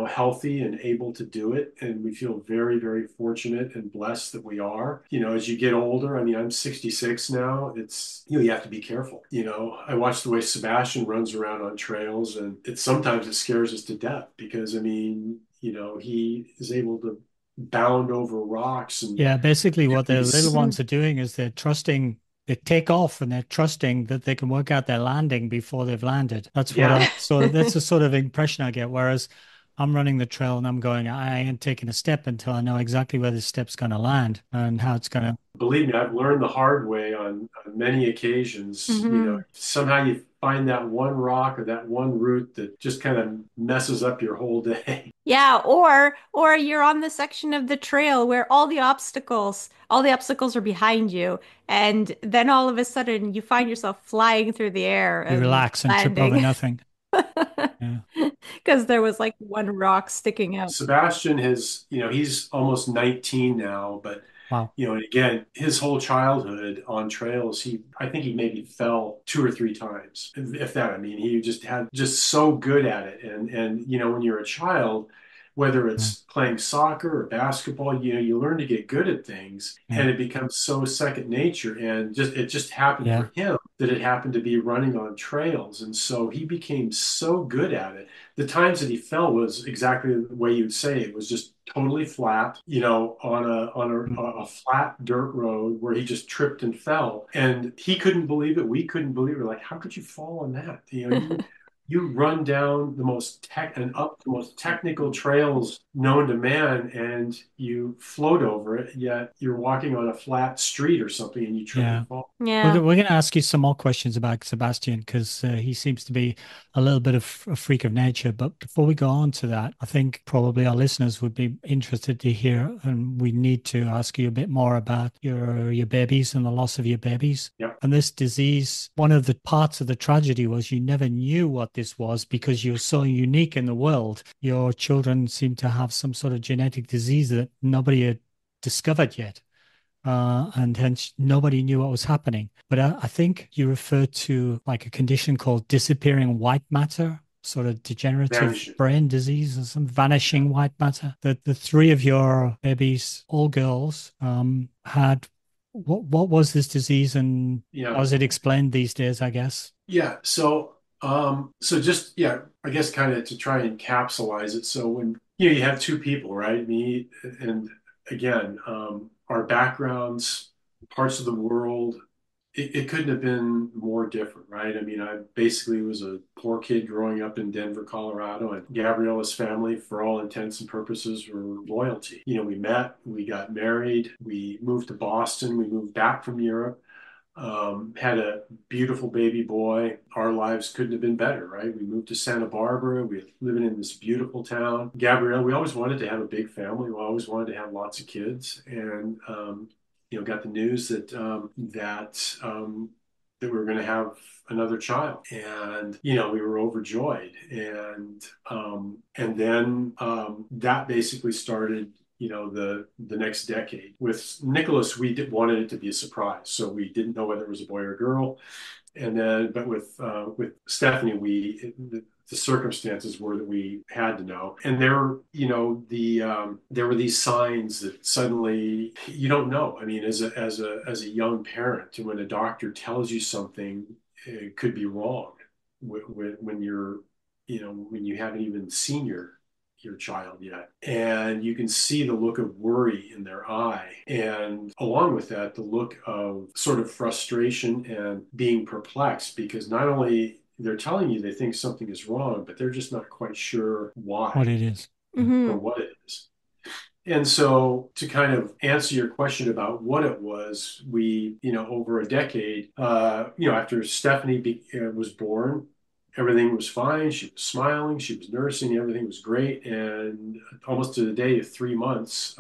healthy and able to do it. And we feel very, very fortunate and blessed that we are. As you get older, I mean, I'm 66 now. It's, you have to be careful. I watch the way Sebastian runs around on trails, and sometimes it scares us to death because, I mean, he is able to bound over rocks and Yeah. Basically, do what the little these. ones are doing is they take off and they're trusting that they can work out their landing before they've landed. Yeah. That's the sort of impression I get. Whereas I'm running the trail and I'm going, I ain't taking a step until I know exactly where this step's going to land and how it's going to. Believe me, I've learned the hard way on many occasions. Hmm. Somehow you find that one rock or that one root that just kind of messes up your whole day. Yeah, or you're on the section of the trail where all the obstacles are behind you, and then all of a sudden you find yourself flying through the air You and relax and trip over landing nothing. Yeah. because there was like one rock sticking out. Sebastian he's almost 19 now, but Wow. and again, his whole childhood on trails, I think he maybe fell two or three times, if that. I mean, he just had just so good at it. And when you're a child, whether Yeah. it's playing soccer or basketball, you learn to get good at things Yeah. and it becomes so second nature. And it just happened Yeah. for him that it happened to be running on trails. And so he became so good at it. The times that he fell was exactly the way you'd say it was just totally flat, on Mm. a flat dirt road where he just tripped and fell. And he couldn't believe it. We couldn't believe it. We're like, how could you fall on that? You run down the most tech and up the most technical trails known to man and you float over it, yet you're walking on a flat street or something and you trip and Yeah. fall. Yeah. We're going to ask you some more questions about Sebastian because he seems to be a little bit of a freak of nature. But before we go on to that, I think probably our listeners would be interested to hear, and we need to ask you a bit more about your babies and the loss of your babies. Yep. And this disease, one of the parts of the tragedy was you never knew what this was because you're so unique in the world. Your children seem to have some sort of genetic disease that nobody had discovered yet, and hence nobody knew what was happening. But I think you referred to like a condition called disappearing white matter, sort of degenerative Vanishing. brain disease or some vanishing white matter. The three of your babies, all girls, had what was this disease and Yeah. how is it explained these days, I guess? Yeah. So just, yeah, I guess kind of to try and capsulize it. So when, you have two people, right? Me and again, our backgrounds, parts of the world, it couldn't have been more different, right? I mean, I basically was a poor kid growing up in Denver, Colorado, and Gabriella's family, for all intents and purposes, were royalty. We met, we got married, we moved to Boston, we moved back from Europe, had a beautiful baby boy. Our lives couldn't have been better, right? We moved to Santa Barbara. We were living in this beautiful town. Gabrielle, we always wanted to have a big family. We always wanted to have lots of kids, and got the news that we were going to have another child, and we were overjoyed, and then that basically started the next decade. With Nicholas, wanted it to be a surprise, so we didn't know whether it was a boy or a girl. And then, but with Stephanie, the circumstances were that we had to know. And there were these signs that suddenly you don't know. I mean, as a young parent, when a doctor tells you something, it could be wrong when when you haven't even seen your child yet. And you can see the look of worry in their eye. And along with that, the look of sort of frustration and being perplexed because not only they're telling you they think something is wrong, but they're just not quite sure why What it is. Yeah. or Hmm. what it is. And so to kind of answer your question about what it was, over a decade, after was born, everything was fine. She was smiling, she was nursing, everything was great. And almost to the day of 3 months,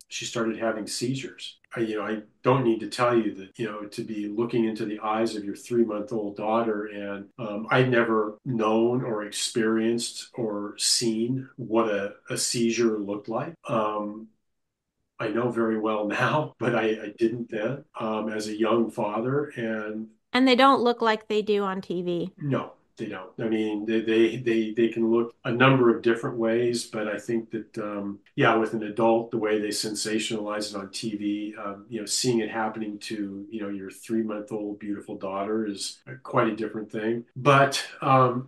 she started having seizures. I don't need to tell you that, to be looking into the eyes of your 3-month-old daughter, and I'd never known or experienced or seen what a seizure looked like. I know very well now, but I didn't then, as a young father. And And they don't look like they do on TV. no, they don't. I mean, they can look a number of different ways, but I think that yeah, with an adult, the way they sensationalize it on TV, seeing it happening to your 3-month-old beautiful daughter is quite a different thing. But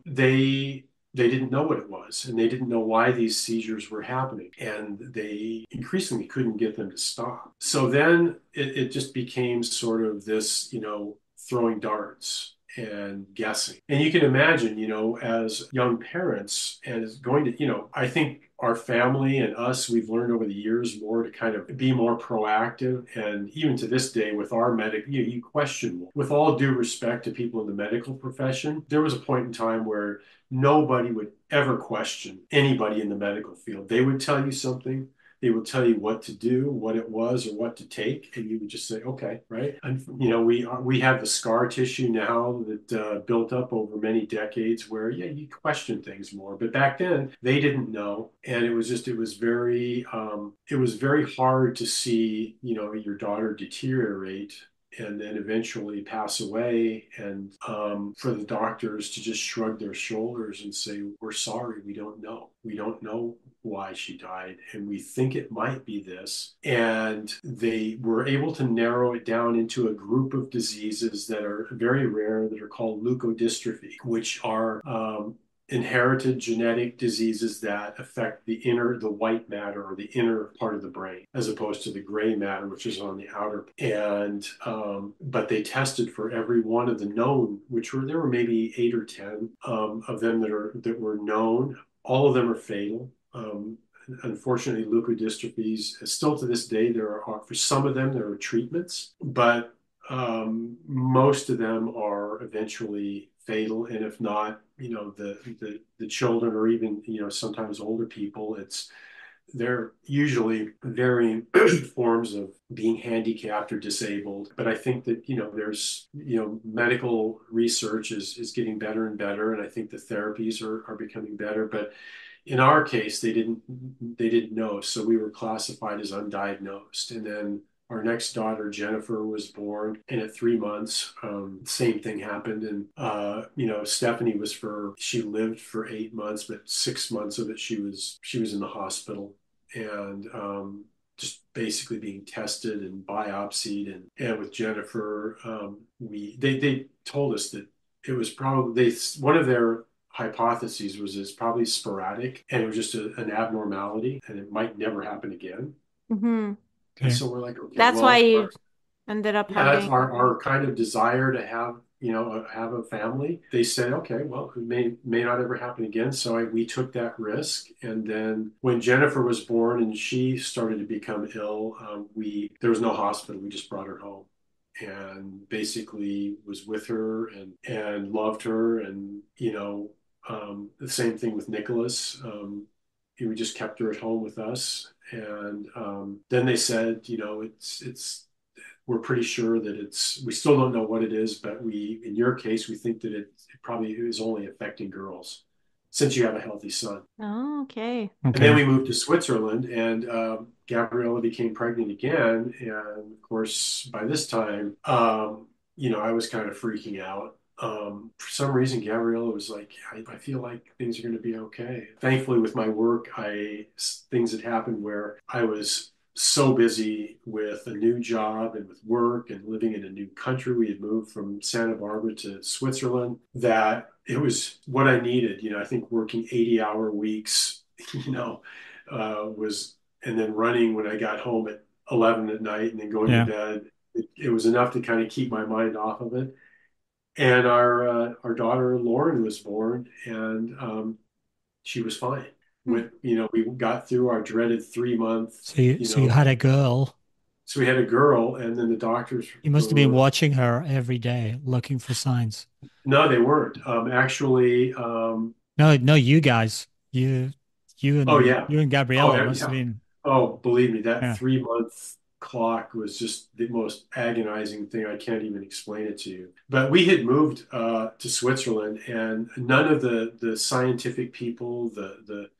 they didn't know what it was, and they didn't know why these seizures were happening, and they increasingly couldn't get them to stop. So then it just became sort of this, throwing darts. and guessing. And you can imagine, as young parents and is going to, I think our family and us, we've learned over the years more to kind of be more proactive. And even to this day with our medic, you question more. With all due respect to people in the medical profession, there was a point in time where nobody would ever question anybody in the medical field. They would tell you something. They would tell you what to do, what it was, or what to take, and you would just say, "Okay, right." And we have the scar tissue now that built up over many decades, where you question things more. But back then, they didn't know, and it was very hard to see your daughter deteriorate and then eventually pass away, and for the doctors to just shrug their shoulders and say, "We're sorry, we don't know why she died, and we think it might be this." And they were able to narrow it down into a group of diseases that are very rare, that are called leukodystrophy, which are inherited genetic diseases that affect the white matter, or the inner part of the brain, as opposed to the gray matter, which is on the outer. And but they tested for every one of the known, there were maybe 8 or 10 of them that were known. All of them are fatal. Unfortunately, leukodystrophies, still to this day, for some of them, there are treatments, but most of them are eventually fatal. And if not, the children, or even, sometimes older people, they're usually varying forms of being handicapped or disabled. But I think that, there's, medical research is getting better and better. And I think the therapies are becoming better. But in our case, they didn't know. So we were classified as undiagnosed. And then our next daughter, Jennifer, was born, and at 3 months, same thing happened. And Stephanie she lived for 8 months, but 6 months of it she was in the hospital, and just basically being tested and biopsied. And with Jennifer, they told us that it was probably one of their hypotheses was it's probably sporadic, and it was just an abnormality, and it might never happen again. Mm-hmm. And Okay. so we're like, okay, That's why well, you ended up yeah, that's having. our kind of desire to have a family. They said, okay, well, it may not ever happen again. So we took that risk. And then when Jennifer was born and she started to become ill, there was no hospital. We just brought her home, and basically was with her and loved her. And, the same thing with Nicholas. We just kept her at home with us. And then they said, we're pretty sure that we still don't know what it is, but in your case, we think that it probably is only affecting girls, since you have a healthy son. Oh, okay. And then Okay. we moved to Switzerland, and Gabriella became pregnant again. And of course, by this time, I was kind of freaking out. For some reason, Gabriella was like, I feel like things are going to be okay. Thankfully, with my work, things had happened where I was so busy with a new job and with work and living in a new country. We had moved from Santa Barbara to Switzerland, that it was what I needed. I think working 80-hour weeks, was, and then running when I got home at 11 at night and then going to Yeah. bed. It was enough to kind of keep my mind off of it. And our daughter Lauren was born, and she was fine. Hmm. We got through our dreaded 3 month, So you had a girl. so we had a girl, and then the doctors You must have been were, watching her every day, looking for signs. no, they weren't. Actually, No, no, you guys. You oh and yeah. you and Oh Gabriella must have yeah. been. Oh, believe me, that Yeah. 3 month clock was just the most agonizing thing. I can't even explain it to you. But we had moved to Switzerland, and none of the scientific people, the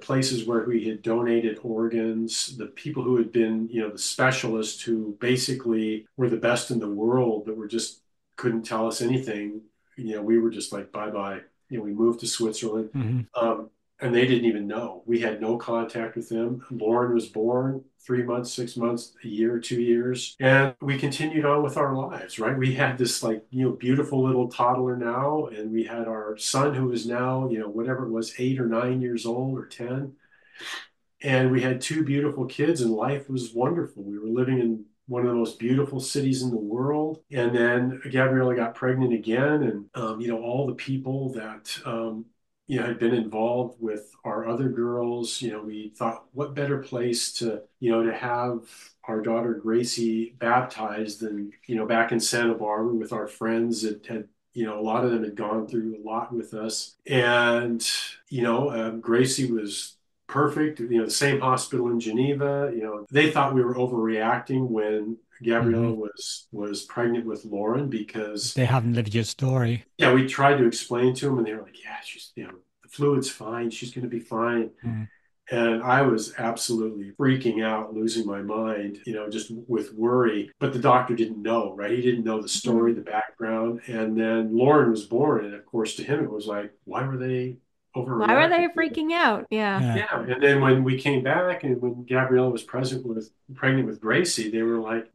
places where we had donated organs, the people who had been, the specialists who basically were the best in the world, that were just couldn't tell us anything. We were just like, bye bye. We moved to Switzerland. Hmm. Um, and they didn't even know. We had no contact with them. Lauren was born 3 months, 6 months, a year, 2 years, and we continued on with our lives, right? We had this beautiful little toddler now, and we had our son who is now, whatever it was, 8 or 9 years old, or 10. And we had two beautiful kids, and life was wonderful. We were living in one of the most beautiful cities in the world. And then Gabriella got pregnant again, and all the people that had been involved with our other girls. We thought, what better place to have our daughter Gracie baptized than, back in Santa Barbara with our friends that had, a lot of them had gone through a lot with us. And, Gracie was perfect. The same hospital in Geneva. They thought we were overreacting when Gabriella Hmm. was pregnant with Lauren because They haven't lived your story. yeah, we tried to explain to them, and they were like, "Yeah, she's the fluid's fine. She's going to be fine." Mm. And I was absolutely freaking out, losing my mind, just with worry. But the doctor didn't know, right? He didn't know the story, Mhm. the background. And then Lauren was born, and of course, to him, it was like, why were they Why were overreacting? they freaking out? Yeah. Yeah. Yeah, and then when we came back and when Gabrielle was pregnant with Gracie, they were like,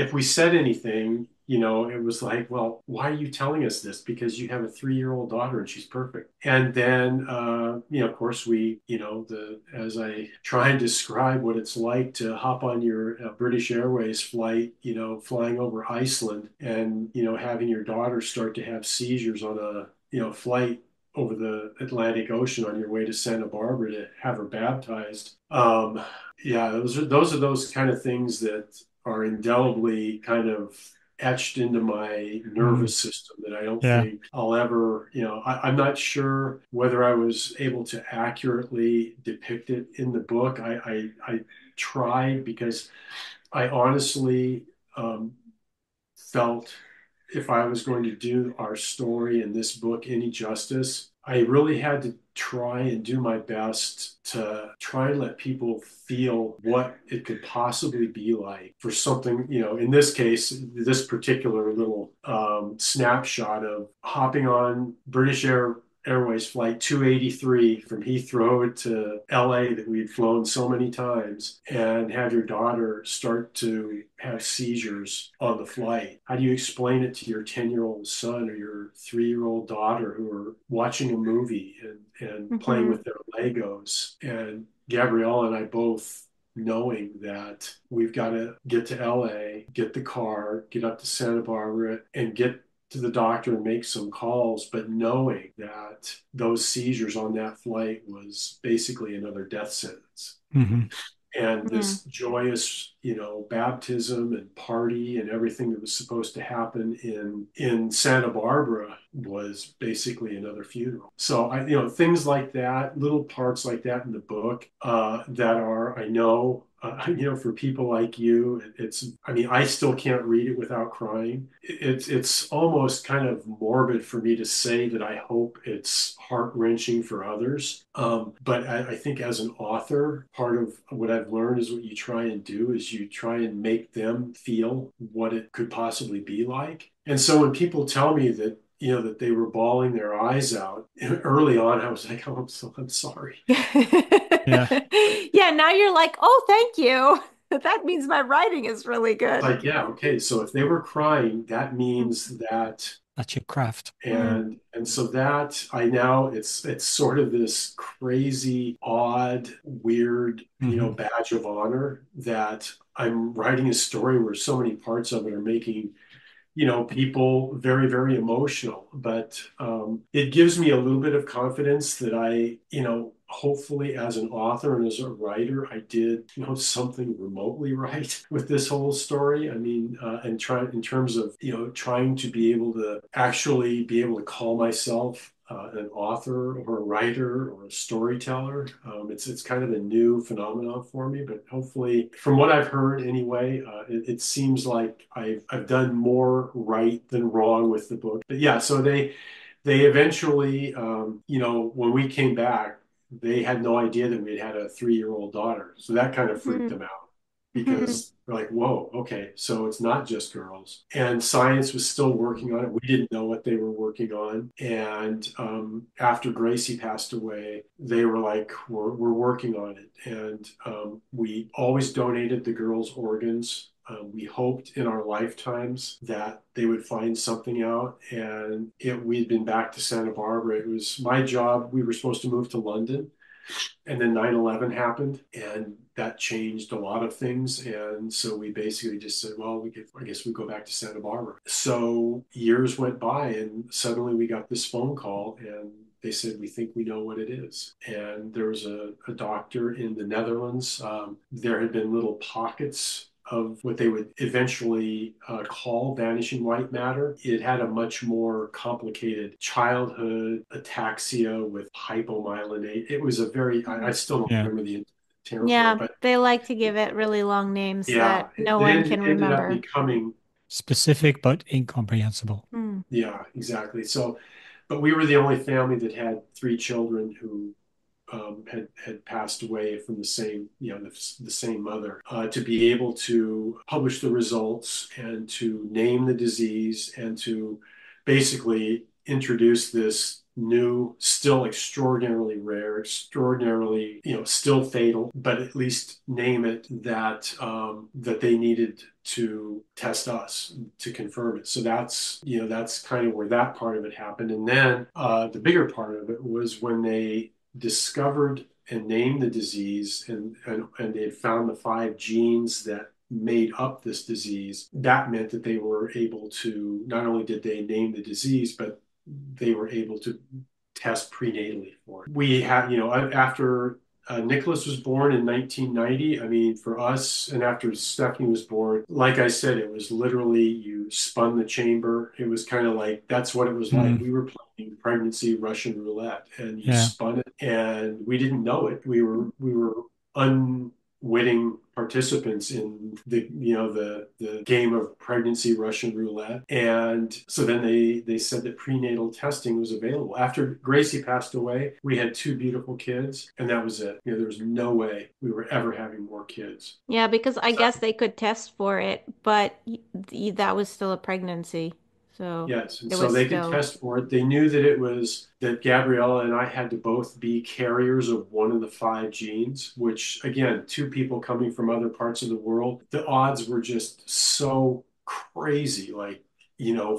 if we said anything, it was like, well, why are you telling us this? Because you have a 3-year-old daughter and she's perfect. And then, of course, as I try and describe what it's like to hop on your British Airways flight, flying over Iceland and, having your daughter start to have seizures on a, flight over the Atlantic Ocean on your way to Santa Barbara to have her baptized. Yeah, those are those kind of things that are indelibly kind of etched into my Mm. nervous system that I don't Yeah. think I'll ever, I'm not sure whether I was able to accurately depict it in the book. I tried because I honestly felt if I was going to do our story in this book any justice, I really had to try and do my best to try and let people feel what it could possibly be like for something, in this case, this particular little snapshot of hopping on Airways flight 283 from Heathrow to LA that we'd flown so many times and have your daughter start to have seizures on the flight. How do you explain it to your 10-year-old son or your 3-year-old daughter who are watching a movie and playing Hmm. with their Legos? And Gabrielle and I both knowing that we've got to get to LA, get the car, get up to Santa Barbara, and get to the doctor and make some calls, but knowing that those seizures on that flight was basically another death sentence. Hmm. And Yeah. this joyous, baptism and party and everything that was supposed to happen in Santa Barbara was basically another funeral. So things like that, little parts like that in the book that are, I know, for people like you, I mean, I still can't read it without crying. It's almost kind of morbid for me to say that I hope it's heart-wrenching for others. But I think as an author, part of what I've learned is what you try and do is you try and make them feel what it could possibly be like. And so when people tell me that, that they were bawling their eyes out early on, I was like, oh, I'm sorry. Yeah. Yeah, now you're like, oh, thank you. That means my writing is really good. Like, yeah, okay. So if they were crying, that means that That's your craft. Mm. and so that I now it's sort of this crazy, odd, weird, Hmm. badge of honor that I'm writing a story where so many parts of it are making people very, very emotional. But it gives me a little bit of confidence that hopefully as an author and as a writer, I did, something remotely right with this whole story. I mean, and try in terms of, trying to be able to actually be able to call myself an author or a writer or a storyteller. It's kind of a new phenomenon for me, but hopefully, from what I've heard anyway, it seems like I've done more right than wrong with the book. But yeah, so they eventually, when we came back, they had no idea that we had a 3-year-old daughter, so that kind of freaked them out because they're like, whoa, okay, so it's not just girls. And science was still working on it. We didn't know what they were working on. And after Gracie passed away, they were like, we're working on it. And we always donated the girls' organs. We hoped in our lifetimes that they would find something out. And we'd been back to Santa Barbara. It was my job. We were supposed to move to London. And then 9/11 happened, and that changed a lot of things. And so we basically just said, well, I guess we go back to Santa Barbara. So years went by, and suddenly we got this phone call, and they said, we think we know what it is. And there was a doctor in the Netherlands. There had been little pockets of what they would eventually call vanishing white matter. It had a much more complicated childhood ataxia with hypomyelinate. It was a very, I still don't Yeah. remember the term for it, Yeah, but they like to give it really long names yeah, that no one can it ended up remember. becoming, Specific but incomprehensible. Hmm. yeah, exactly. So, but we were the only family that had three children who had passed away from the same, the same mother. To be able to publish the results and to name the disease and to basically introduce this new, still extraordinarily rare, extraordinarily, still fatal, but at least name it that they needed to test us to confirm it. So that's kind of where that part of it happened. And then the bigger part of it was when they discovered and named the disease, and they had found the five genes that made up this disease. That meant that they were able to, not only did they name the disease, but they were able to test prenatally for it. We had, after Nicholas was born in 1990. I mean, for us, and after Stephanie was born, like I said, it was literally you spun the chamber. It was kind of like that's what it was like. Mm, We were playing pregnancy Russian roulette, and you yeah. spun it, and we didn't know it. We were unwitting participants in the game of pregnancy Russian roulette. And so then they said that prenatal testing was available. After Gracie passed away, we had two beautiful kids, and that was it. There was no way we were ever having more kids. Yeah, because I So, guess they could test for it, but that was still a pregnancy. So yes, and it so was they could still. test for it. They knew that it was that Gabriella and I had to both be carriers of one of the five genes, which again, two people coming from other parts of the world, the odds were just so crazy, like,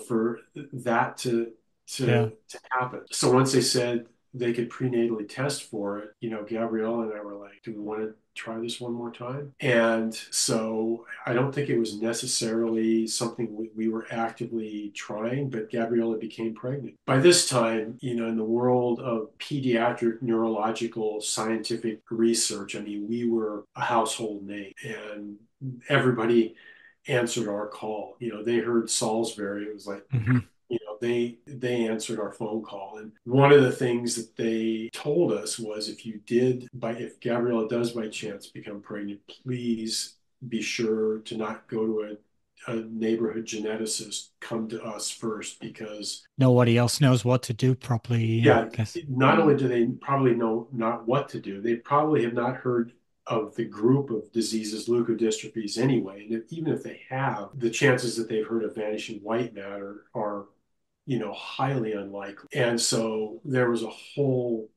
for that Yeah. to happen. So once they said they could prenatally test for it, Gabriella and I were like, do we want to try this one more time? And so I don't think it was necessarily something we were actively trying, but Gabriella became pregnant. By this time, in the world of pediatric neurological scientific research, I mean, we were a household name, and everybody answered our call. They heard Salsbury. It was like, Hmm. they answered our phone call. And one of the things that they told us was, if Gabriella does by chance become pregnant, please be sure to not go to a neighborhood geneticist. Come to us first, because Nobody else knows what to do properly. Yeah, yeah, I guess. not Mm. only do they probably know not what to do, they probably have not heard of the group of diseases, leukodystrophies, anyway. And even if they have, the chances that they've heard of vanishing white matter are, highly unlikely. And so there was a whole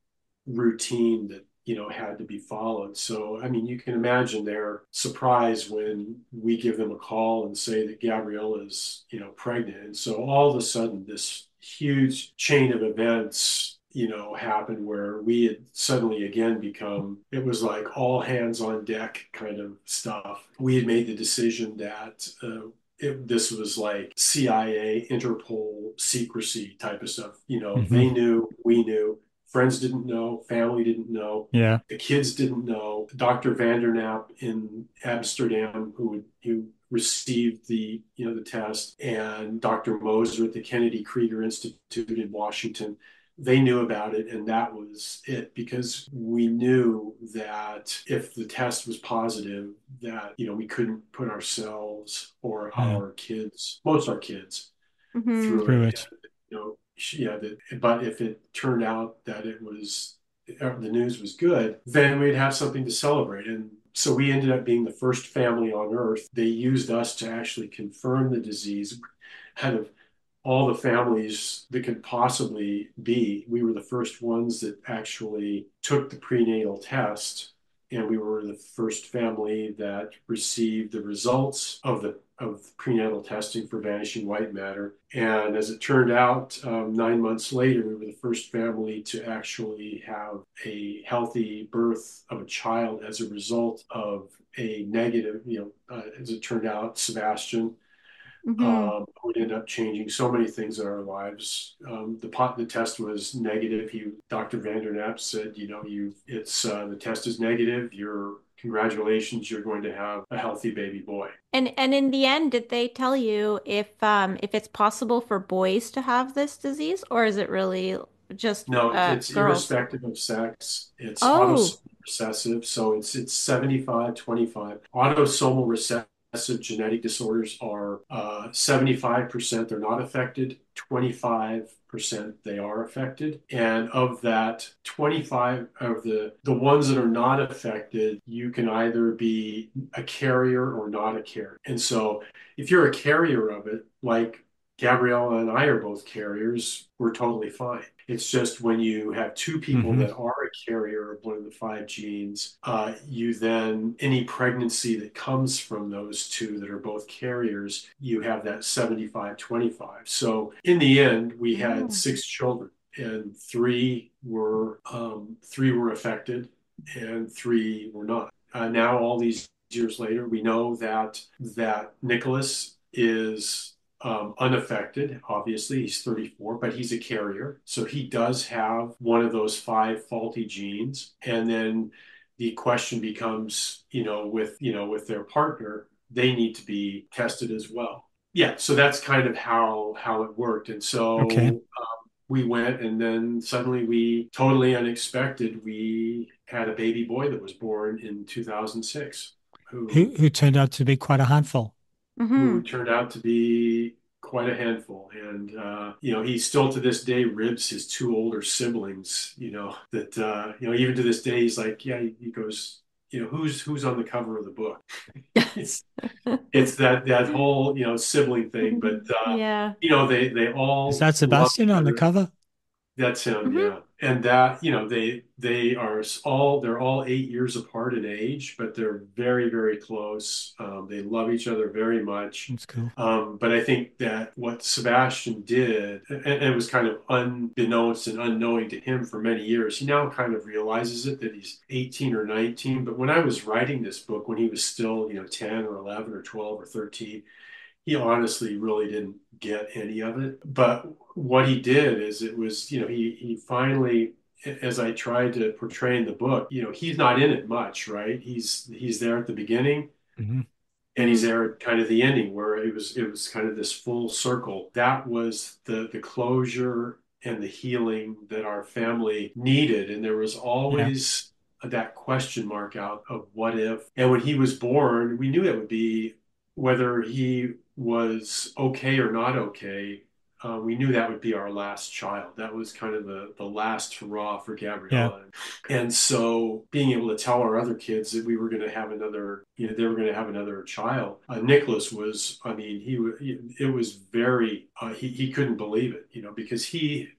routine that, had to be followed. So, I mean, you can imagine their surprise when we give them a call and say that Gabriella is, pregnant. And so all of a sudden, this huge chain of events, happened where we had suddenly again become, it was like all hands on deck kind of stuff. We had made the decision that this was like CIA, Interpol secrecy type of stuff. They Hmm. knew, we knew, friends didn't know, family didn't know, Yeah. the kids didn't know. Dr. Vandernap in Amsterdam, who received the test, and Dr. Moser at the Kennedy Krieger Institute in Washington, they knew about it, and that was it, because we knew that if the test was positive, that we couldn't put ourselves or Yeah. our kids, most our kids, Hmm. through Through it. it. Yeah, but if it turned out that the news was good, then we'd have something to celebrate. And so we ended up being the first family on earth. They used us to actually confirm the disease. Out of all the families that could possibly be, we were the first ones that actually took the prenatal test and we were the first family that received the results of prenatal testing for vanishing white matter. And as it turned out, 9 months later, we were the first family to actually have a healthy birth of a child as a result of a negative, as it turned out, Sebastian Hmm. would end up changing so many things in our lives. The test was negative. Dr. Vandernapp said, the test is negative. Congratulations, you're going to have a healthy baby boy. And in the end, did they tell you if it's possible for boys to have this disease, or is it really just No, it's girls? irrespective of sex. It's Oh. autosomal recessive, so it's 75-25. Autosomal recessive genetic disorders are 75% they're not affected, 25% they are affected. And of that 25 of the ones that are not affected, you can either be a carrier or not a carrier. And so if you're a carrier of it, like Gabriella and I are both carriers, we're totally fine. It's just when you have two people Hmm. that are a carrier of one of the five genes, you then, any pregnancy that comes from those two that are both carriers, you have that 75-25. So in the end, we had Oh. six children, and three were affected and three were not. Now, all these years later, we know that Nicholas is unaffected. Obviously, he's 34, but he's a carrier. So he does have one of those five faulty genes. And then the question becomes, with their partner, they need to be tested as well. Yeah, so that's kind of how it worked. And Okay. so we went, and then suddenly we totally unexpected, we had a baby boy that was born in 2006 who Who turned out to be quite a handful. Hmm. who turned out to be quite a handful. And, he still to this day ribs his two older siblings, even to this day, he's like, yeah, he goes, who's on the cover of the book? it's, it's that whole, sibling thing, but, Yeah. they Is all that love Sebastian each on the other. cover? That's him, Hmm. yeah. And that, they're all 8 years apart in age, but they're very, very close. They love each other very much. That's cool. But I think that what Sebastian did, and it was kind of unbeknownst and unknowing to him for many years, he now kind of realizes it that he's 18 or 19. But when I was writing this book, when he was still, 10 or 11 or 12 or 13, he honestly really didn't get any of it. But what he did is it was, he finally, as I tried to portray in the book, he's not in it much, right? He's there at the beginning Hmm. and he's there at kind of the ending where it was kind of this full circle. That was the closure and the healing that our family needed. And there was Yeah. always that question mark out of what if. And when he was born, we knew it would be whether he was okay or not okay. We knew that would be our last child. That was kind of the last hurrah for Yeah. Gabriella. And so being able to tell our other kids that we were going to have another, they were going to have another child. Nicholas was, I mean, it was very, he couldn't believe it, because he,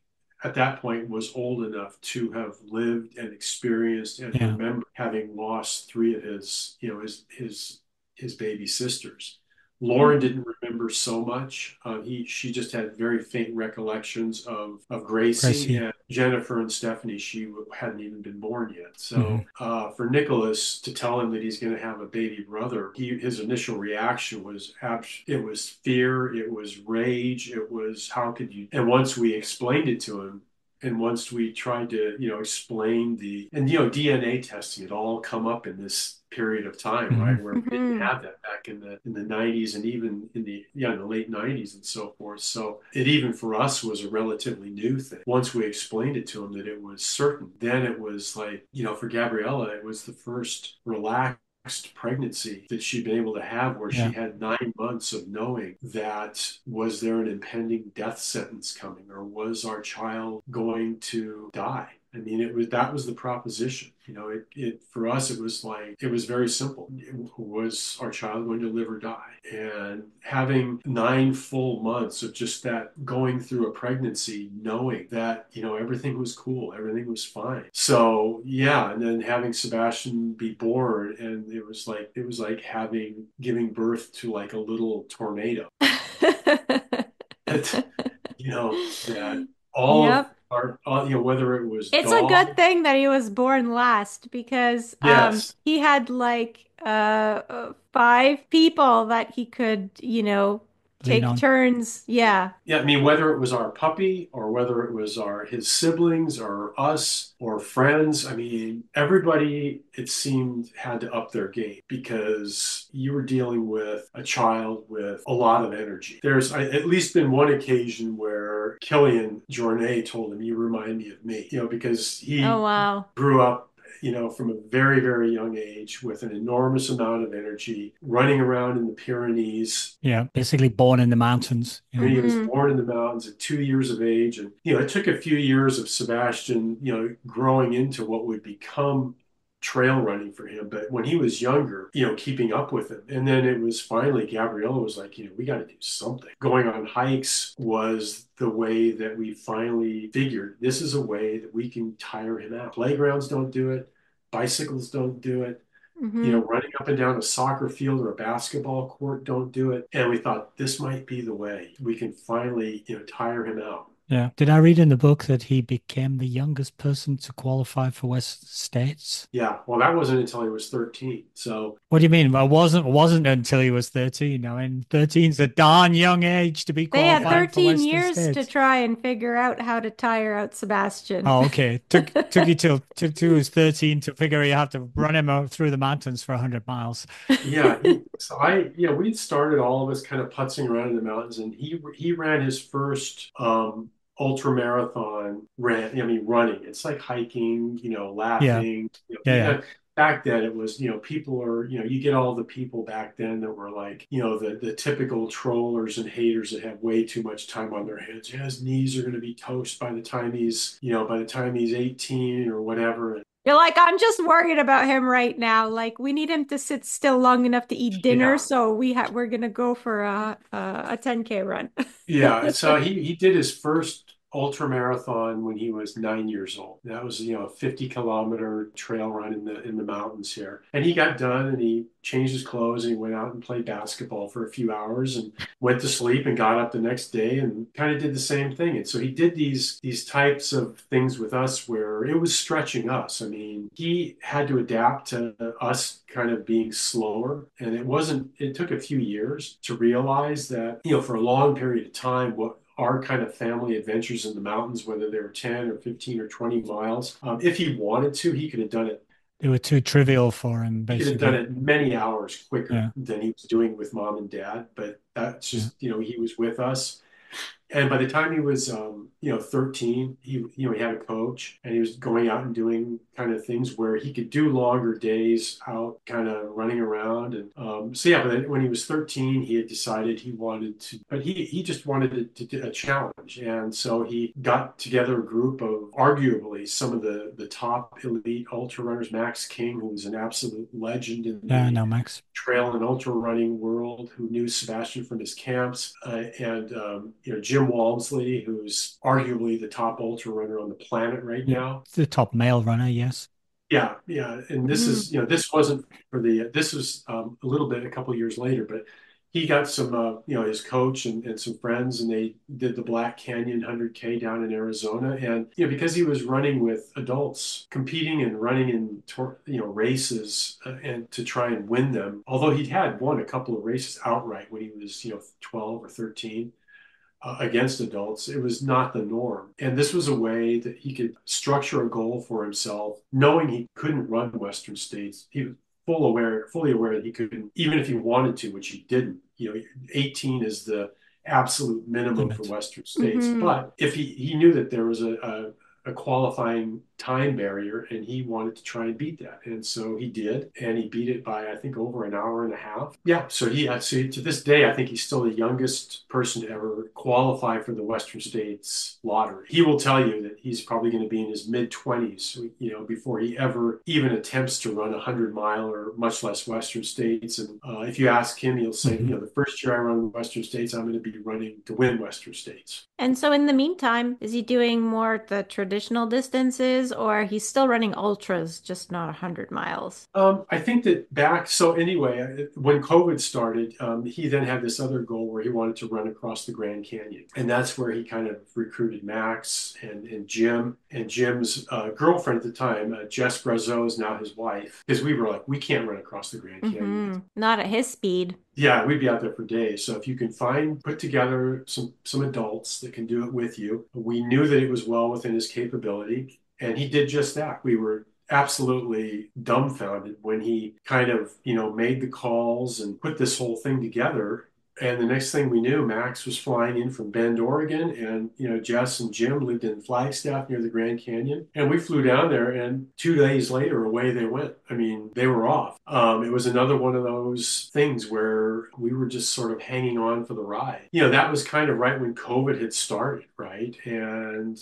at that point, was old enough to have lived and experienced and Yeah. remember having lost three of his baby sisters. Lauren Hmm. didn't remember so much. She just had very faint recollections of Gracie Gracie. and Jennifer and Stephanie. She hadn't even been born yet. Hmm. So for Nicholas to tell him that he's going to have a baby brother, his initial reaction was it was fear, it was rage, it was how could you? And once we explained it to him, and once we tried to, explain DNA testing had all come up in this period of time, Hmm. right, where we didn't Hmm. have that back in the 90s and even in the late 90s and so forth. So it even for us was a relatively new thing. Once we explained it to him that it was certain, then it was like, for Gabriella, it was the first relaxed pregnancy that she'd been able to have where she Yeah. had 9 months of knowing that was there an impending death sentence coming or was our child going to die? I mean, that was the proposition. It for us, it was very simple. Was our child going to live or die? And having 9 full months of just that going through a pregnancy, knowing that, everything was cool, everything was fine. So yeah, and then having Sebastian be born, and it was like giving birth to like a little tornado. That, that all of Yep. whether it was It's a good dog, thing that he was born last because yes. he had like five people that he could, Lean take on. turns. Yeah. Yeah, I mean, whether it was our puppy or whether it was his siblings or us or friends, I mean, everybody, it seemed, had to up their game because you were dealing with a child with a lot of energy. There's at least been one occasion where Killian Jornet told him, "You remind me of me," because Oh he wow. grew up, from a very, very young age with an enormous amount of energy, running around in the Pyrenees. Yeah, basically born in the mountains. I Yeah. mean, he was Hmm. born in the mountains at 2 years of age. And, it took a few years of Sebastian, growing into what would become trail running for him. But when he was younger, keeping up with him. And then it was finally, Gabriella was like, we got to do something. Going on hikes was the way that we finally figured this is a way that we can tire him out. Playgrounds don't do it. Bicycles don't do it. Hmm. Running up and down a soccer field or a basketball court don't do it. And we thought this might be the way we can finally, tire him out. Yeah. Did I read in the book that he became the youngest person to qualify for West States? Yeah, well, that wasn't until he was 13. So, What do you mean? Well, wasn't until he was 13. I mean, 13's a darn young age to be They had yeah, qualifying for 13 Western years to States. try and figure out how to tire out Sebastian. Oh, okay. Took you till he was 13 to figure you have to run him out through the mountains for 100 miles. yeah. We'd started all of us kind of putzing around in the mountains, and he ran his first ultra marathon running. It's like hiking, Yeah. laughing. Yeah, yeah. Back then it was, people are, you get all the people back then that were like, the typical trollers and haters that have way too much time on their hands. Yeah, his knees are going to be toast by the time he's 18 or whatever. You're like, I'm just worried about him right now. Like, we need him to sit still long enough to eat dinner, Yeah. so we're gonna go for a 10K run. Yeah, so he did his first ultra marathon when he was 9 years old. That was, a 50-kilometer trail run in the mountains here. And he got done and he changed his clothes and he went out and played basketball for a few hours and went to sleep and got up the next day and kind of did the same thing. And so he did these types of things with us where it was stretching us. I mean, he had to adapt to us kind of being slower. And it took a few years to realize that, for a long period of time, what our kind of family adventures in the mountains, whether they were 10 or 15 or 20 miles, if he wanted to, he could have done it. They were too trivial for him, He could have done basically. it many hours quicker Yeah. than he was doing with mom and dad. But that's Yeah. just, he was with us. And by the time he was, 13, he had a coach and he was going out and doing kind of things where he could do longer days out, kind of running around. And so, yeah, but then when he was 13, he had decided he wanted to, but he just wanted to do a challenge. And so he got together a group of arguably some of the top elite ultra runners, Max King, who was an absolute legend in Yeah, I the know, Max. trail and ultra running world, who knew Sebastian from his camps, and Jim Walmsley, who's arguably the top ultra runner on the planet right Yeah. now. The top male runner, yes. Yeah, yeah, and this Mhm. is this wasn't for the this was a little bit a couple years later, but he got some his coach and some friends, and they did the Black Canyon 100K down in Arizona, and because he was running with adults, competing and running in races and to try and win them. Although he had won a couple of races outright when he was 12 or 13 against adults, it was not the norm. And this was a way that he could structure a goal for himself, knowing he couldn't run Western States. He was fully aware that he couldn't, even if he wanted to, which he didn't. 18 is the absolute minimum for Limit. Western States. Mhm. But if he knew that there was a qualifying time barrier, and he wanted to try and beat that. And so he did, and he beat it by, I think, over an hour and a half. Yeah, so to this day, I think he's still the youngest person to ever qualify for the Western States lottery. He will tell you that he's probably going to be in his mid 20s, before he ever even attempts to run a 100-mile or much less Western States. And if you ask him, he'll say, Hmm. the first year I run Western States, I'm going to be running to win Western States. And so in the meantime, is he doing more the traditional distances or he's still running ultras, just not 100 miles? I think that so anyway, when COVID started, he then had this other goal where he wanted to run across the Grand Canyon. And that's where he kind of recruited Max and Jim. And Jim's girlfriend at the time, Jess Brazeau, is now his wife. Because we were like, we can't run across the Grand Canyon. Not at his speed. Yeah, we'd be out there for days. So if you can put together some adults that can do it with you, we knew that it was well within his capability, and he did just that. We were absolutely dumbfounded when he kind of, made the calls and put this whole thing together. And the next thing we knew, Max was flying in from Bend, Oregon, and Jess and Jim lived in Flagstaff near the Grand Canyon, and we flew down there. And 2 days later, away they went. I mean, they were off. It was another one of those things where we were just sort of hanging on for the ride. That was kind of right when COVID had started, right? And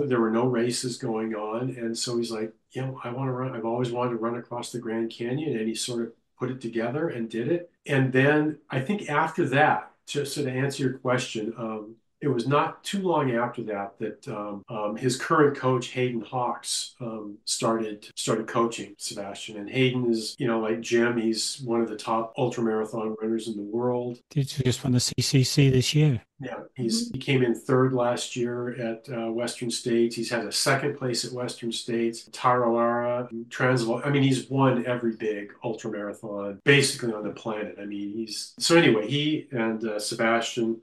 there were no races going on, and so he's like, I want to run. I've always wanted to run across the Grand Canyon, and he sort of put it together and did it. And then I think after that, just to answer your question, it was not too long after that that his current coach Hayden Hawks started coaching Sebastian. And Hayden is, like Jim, he's one of the top ultramarathon runners in the world. Did you just won the CCC this year? Yeah, he came in third last year at Western States. He's had a second place at Western States, Tirrallara, Transvaal. I mean, he's won every big ultramarathon basically on the planet. I mean, so anyway, he and Sebastian,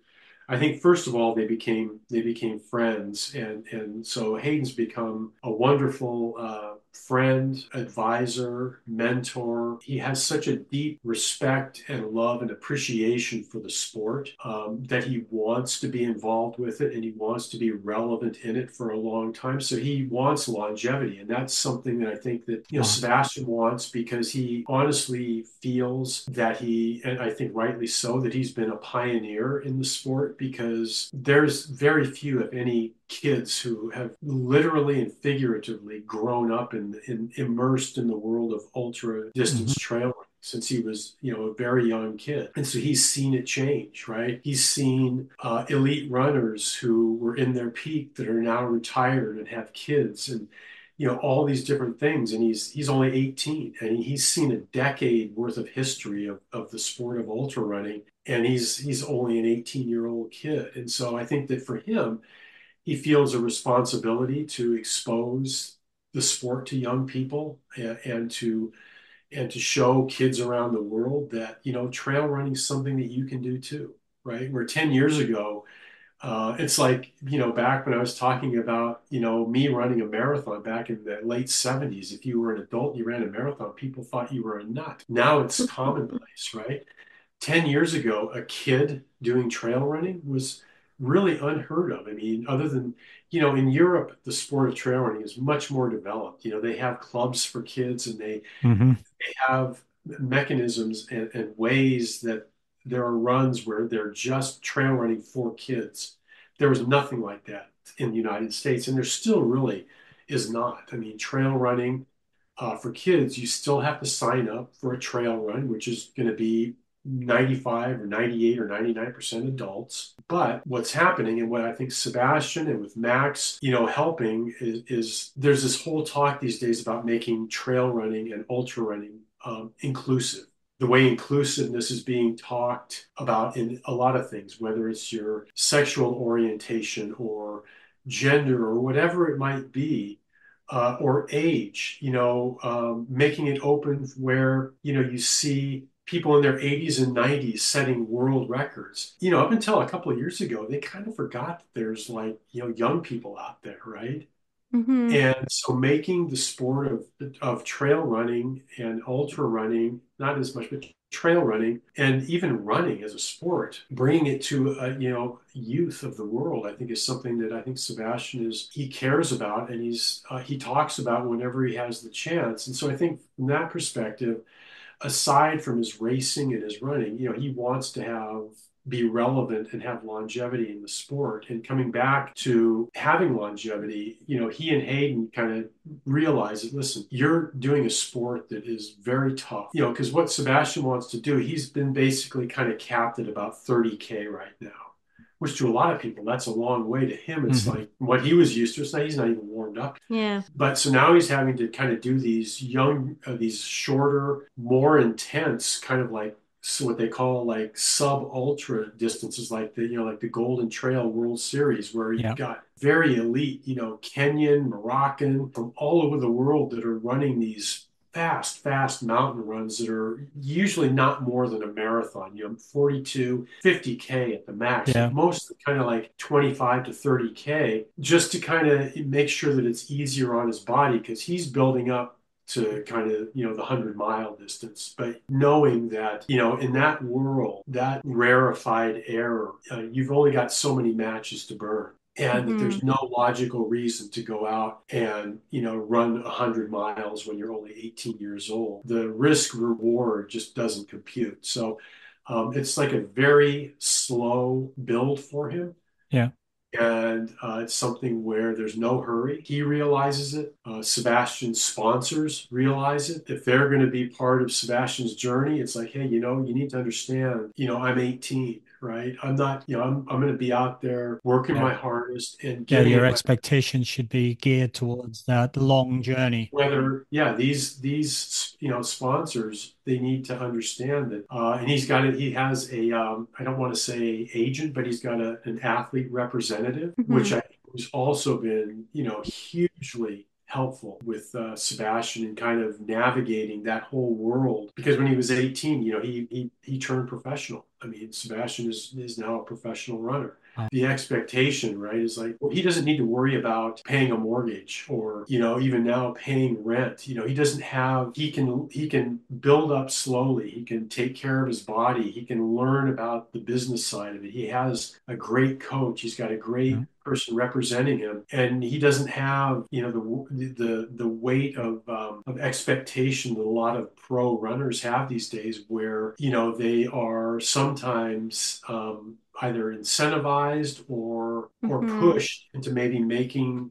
I think first of all they became friends, and so Hayden's become a wonderful friend, advisor, mentor. He has such a deep respect and love and appreciation for the sport, that he wants to be involved with it and he wants to be relevant in it for a long time. So he wants longevity, and that's something that I think that Wow. Sebastian wants, because he honestly feels that and I think rightly so, that he's been a pioneer in the sport, because there's very few, if any, kids who have literally and figuratively grown up immersed in the world of ultra distance Hmm. trail running since he was, a very young kid. And so he's seen it change, right? He's seen elite runners who were in their peak that are now retired and have kids, and all these different things. And he's only 18, and he's seen a decade worth of history of the sport of ultra running, and he's only an 18-year-old kid. And so I think that for him, he feels a responsibility to expose the sport to young people, and to show kids around the world that trail running is something that you can do too, right? Where 10 years ago, it's like, back when I was talking about, me running a marathon back in the late 70s, if you were an adult and you ran a marathon, people thought you were a nut. Now it's commonplace, right? 10 years ago, a kid doing trail running was really unheard of. I mean, other than, in Europe, the sport of trail running is much more developed. They have clubs for kids, and Hmm. they have mechanisms and ways that there are runs where they're just trail running for kids. There was nothing like that in the United States, and there still really is not. I mean, trail running for kids, you still have to sign up for a trail run, which is going to be 95 or 98 or 99% adults. But what's happening, and what I think Sebastian and with Max, helping is there's this whole talk these days about making trail running and ultra running inclusive. The way inclusiveness is being talked about in a lot of things, whether it's your sexual orientation or gender or whatever it might be, or age, making it open where, you see people in their 80s and 90s setting world records. Up until a couple of years ago, they kind of forgot that there's like, young people out there, right? Hmm. And so making the sport of trail running and ultra running, not as much, but trail running and even running as a sport, bringing it to youth of the world, I think is something that I think Sebastian he cares about, and he talks about whenever he has the chance. And so I think from that perspective, aside from his racing and his running, he wants to be relevant and have longevity in the sport. And coming back to having longevity, he and Hayden kind of realize that, listen, you're doing a sport that is very tough, because what Sebastian wants to do, he's been basically kind of capped at about 30K right now. Which to a lot of people, that's a long way. To him, it's Hmm. like what he was used to. It's not, he's not even warmed up. Yeah. But so now he's having to kind of do these shorter, more intense, kind of like so what they call like sub ultra distances, like the Golden Trail World Series, where you've Yeah. got very elite, Kenyan, Moroccan from all over the world that are running these fast mountain runs that are usually not more than a marathon, 42, 50K at the max, but Yeah. most kind of like 25 to 30K, just to kind of make sure that it's easier on his body because he's building up to kind of, the 100-mile distance. But knowing that, in that world, that rarefied air, you've only got so many matches to burn, and that Hmm. there's no logical reason to go out and run 100 miles when you're only 18 years old. The risk reward just doesn't compute. So it's like a very slow build for him, Yeah. and it's something where there's no hurry. He realizes it. Sebastian's sponsors realize it. If they're going to be part of Sebastian's journey, it's like, hey, you need to understand, I'm 18, right? I'm not, I'm going to be out there working Yeah. my hardest and Yeah. giving Your it my expectations should be geared towards that long journey. whether yeah these sponsors, they need to understand that, and he has a I don't want to say agent, but he's got an athlete representative, Hmm. which I think has also been hugely helpful with Sebastian in kind of navigating that whole world, because when he was 18, he turned professional. I mean, Sebastian is now a professional runner. Wow. The expectation, right, is like, well, he doesn't need to worry about paying a mortgage or, even now paying rent. He doesn't have, he can build up slowly. He can take care of his body. He can learn about the business side of it. He has a great coach. He's got a Yeah. great person representing him, and he doesn't have, the weight of expectation that a lot of pro runners have these days, where they are sometimes either incentivized or Hmm. pushed into maybe making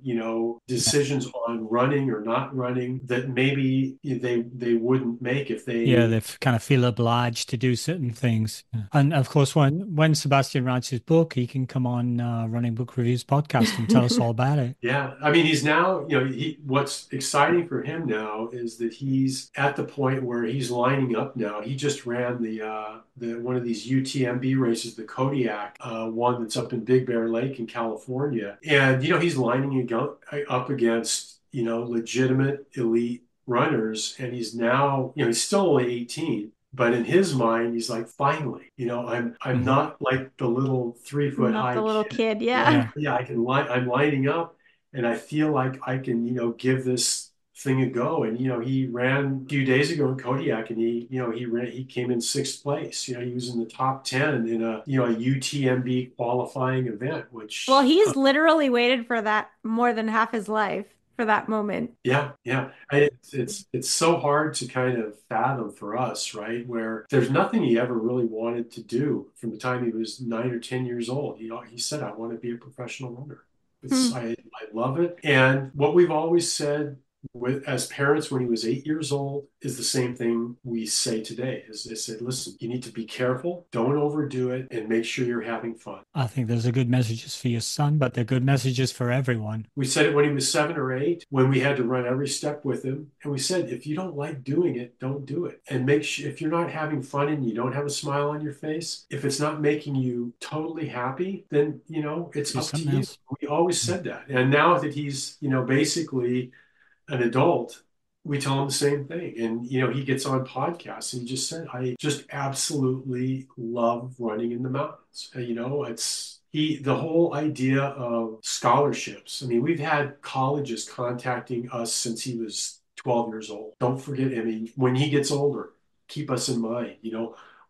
decisions on running or not running that maybe they wouldn't make if Yeah, they. they kind of feel obliged to do certain things. Yeah. And of course, when Sebastian writes his book, he can come on Running Book Reviews podcast and tell us all about it. Yeah, I mean, he's now, what's exciting for him now is that he's at the point where he's lining up now. He just ran the one of these UTMB races, the Kodiak one that's up in Big Bear Lake in California, and he's lining up against legitimate elite runners, and he's now, he's still only 18. But in his mind, he's like, finally, I'm Mhm. not like the little 3 foot Not the high little kid. kid. Yeah. Yeah. Yeah, I can line. I'm lining up, and I feel like I can, give this thing a go. And he ran a few days ago in Kodiak, and he came in sixth place. He was in the top 10 in a UTMB qualifying event, Well, which he's literally waited for that more than half his life for that moment. yeah, yeah. It's so hard to kind of fathom for us, right? Where there's nothing he ever really wanted to do from the time he was 9 or 10 years old. He said, "I want to be a professional runner." Hmm. I love it. And what we've always said as parents when he was 8 years old is the same thing we say today. Is they said, "Listen, you need to be careful, don't overdo it, and make sure you're having fun." I think those are good messages for your son, but they're good messages for everyone. We said it when he was 7 or 8, when we had to run every step with him. And we said, if you don't like doing it, don't do it. And make sure, if you're not having fun and you don't have a smile on your face, if it's not making you totally happy, then, it's Do up to something you. else. We always Yeah. said that. And now that he's, basically an adult, we tell him the same thing. And, he gets on podcasts and he just said, I just absolutely love running in the mountains. It's, The whole idea of scholarships. I mean, we've had colleges contacting us since he was 12 years old. Don't forget, I mean, when he gets older, keep us in mind,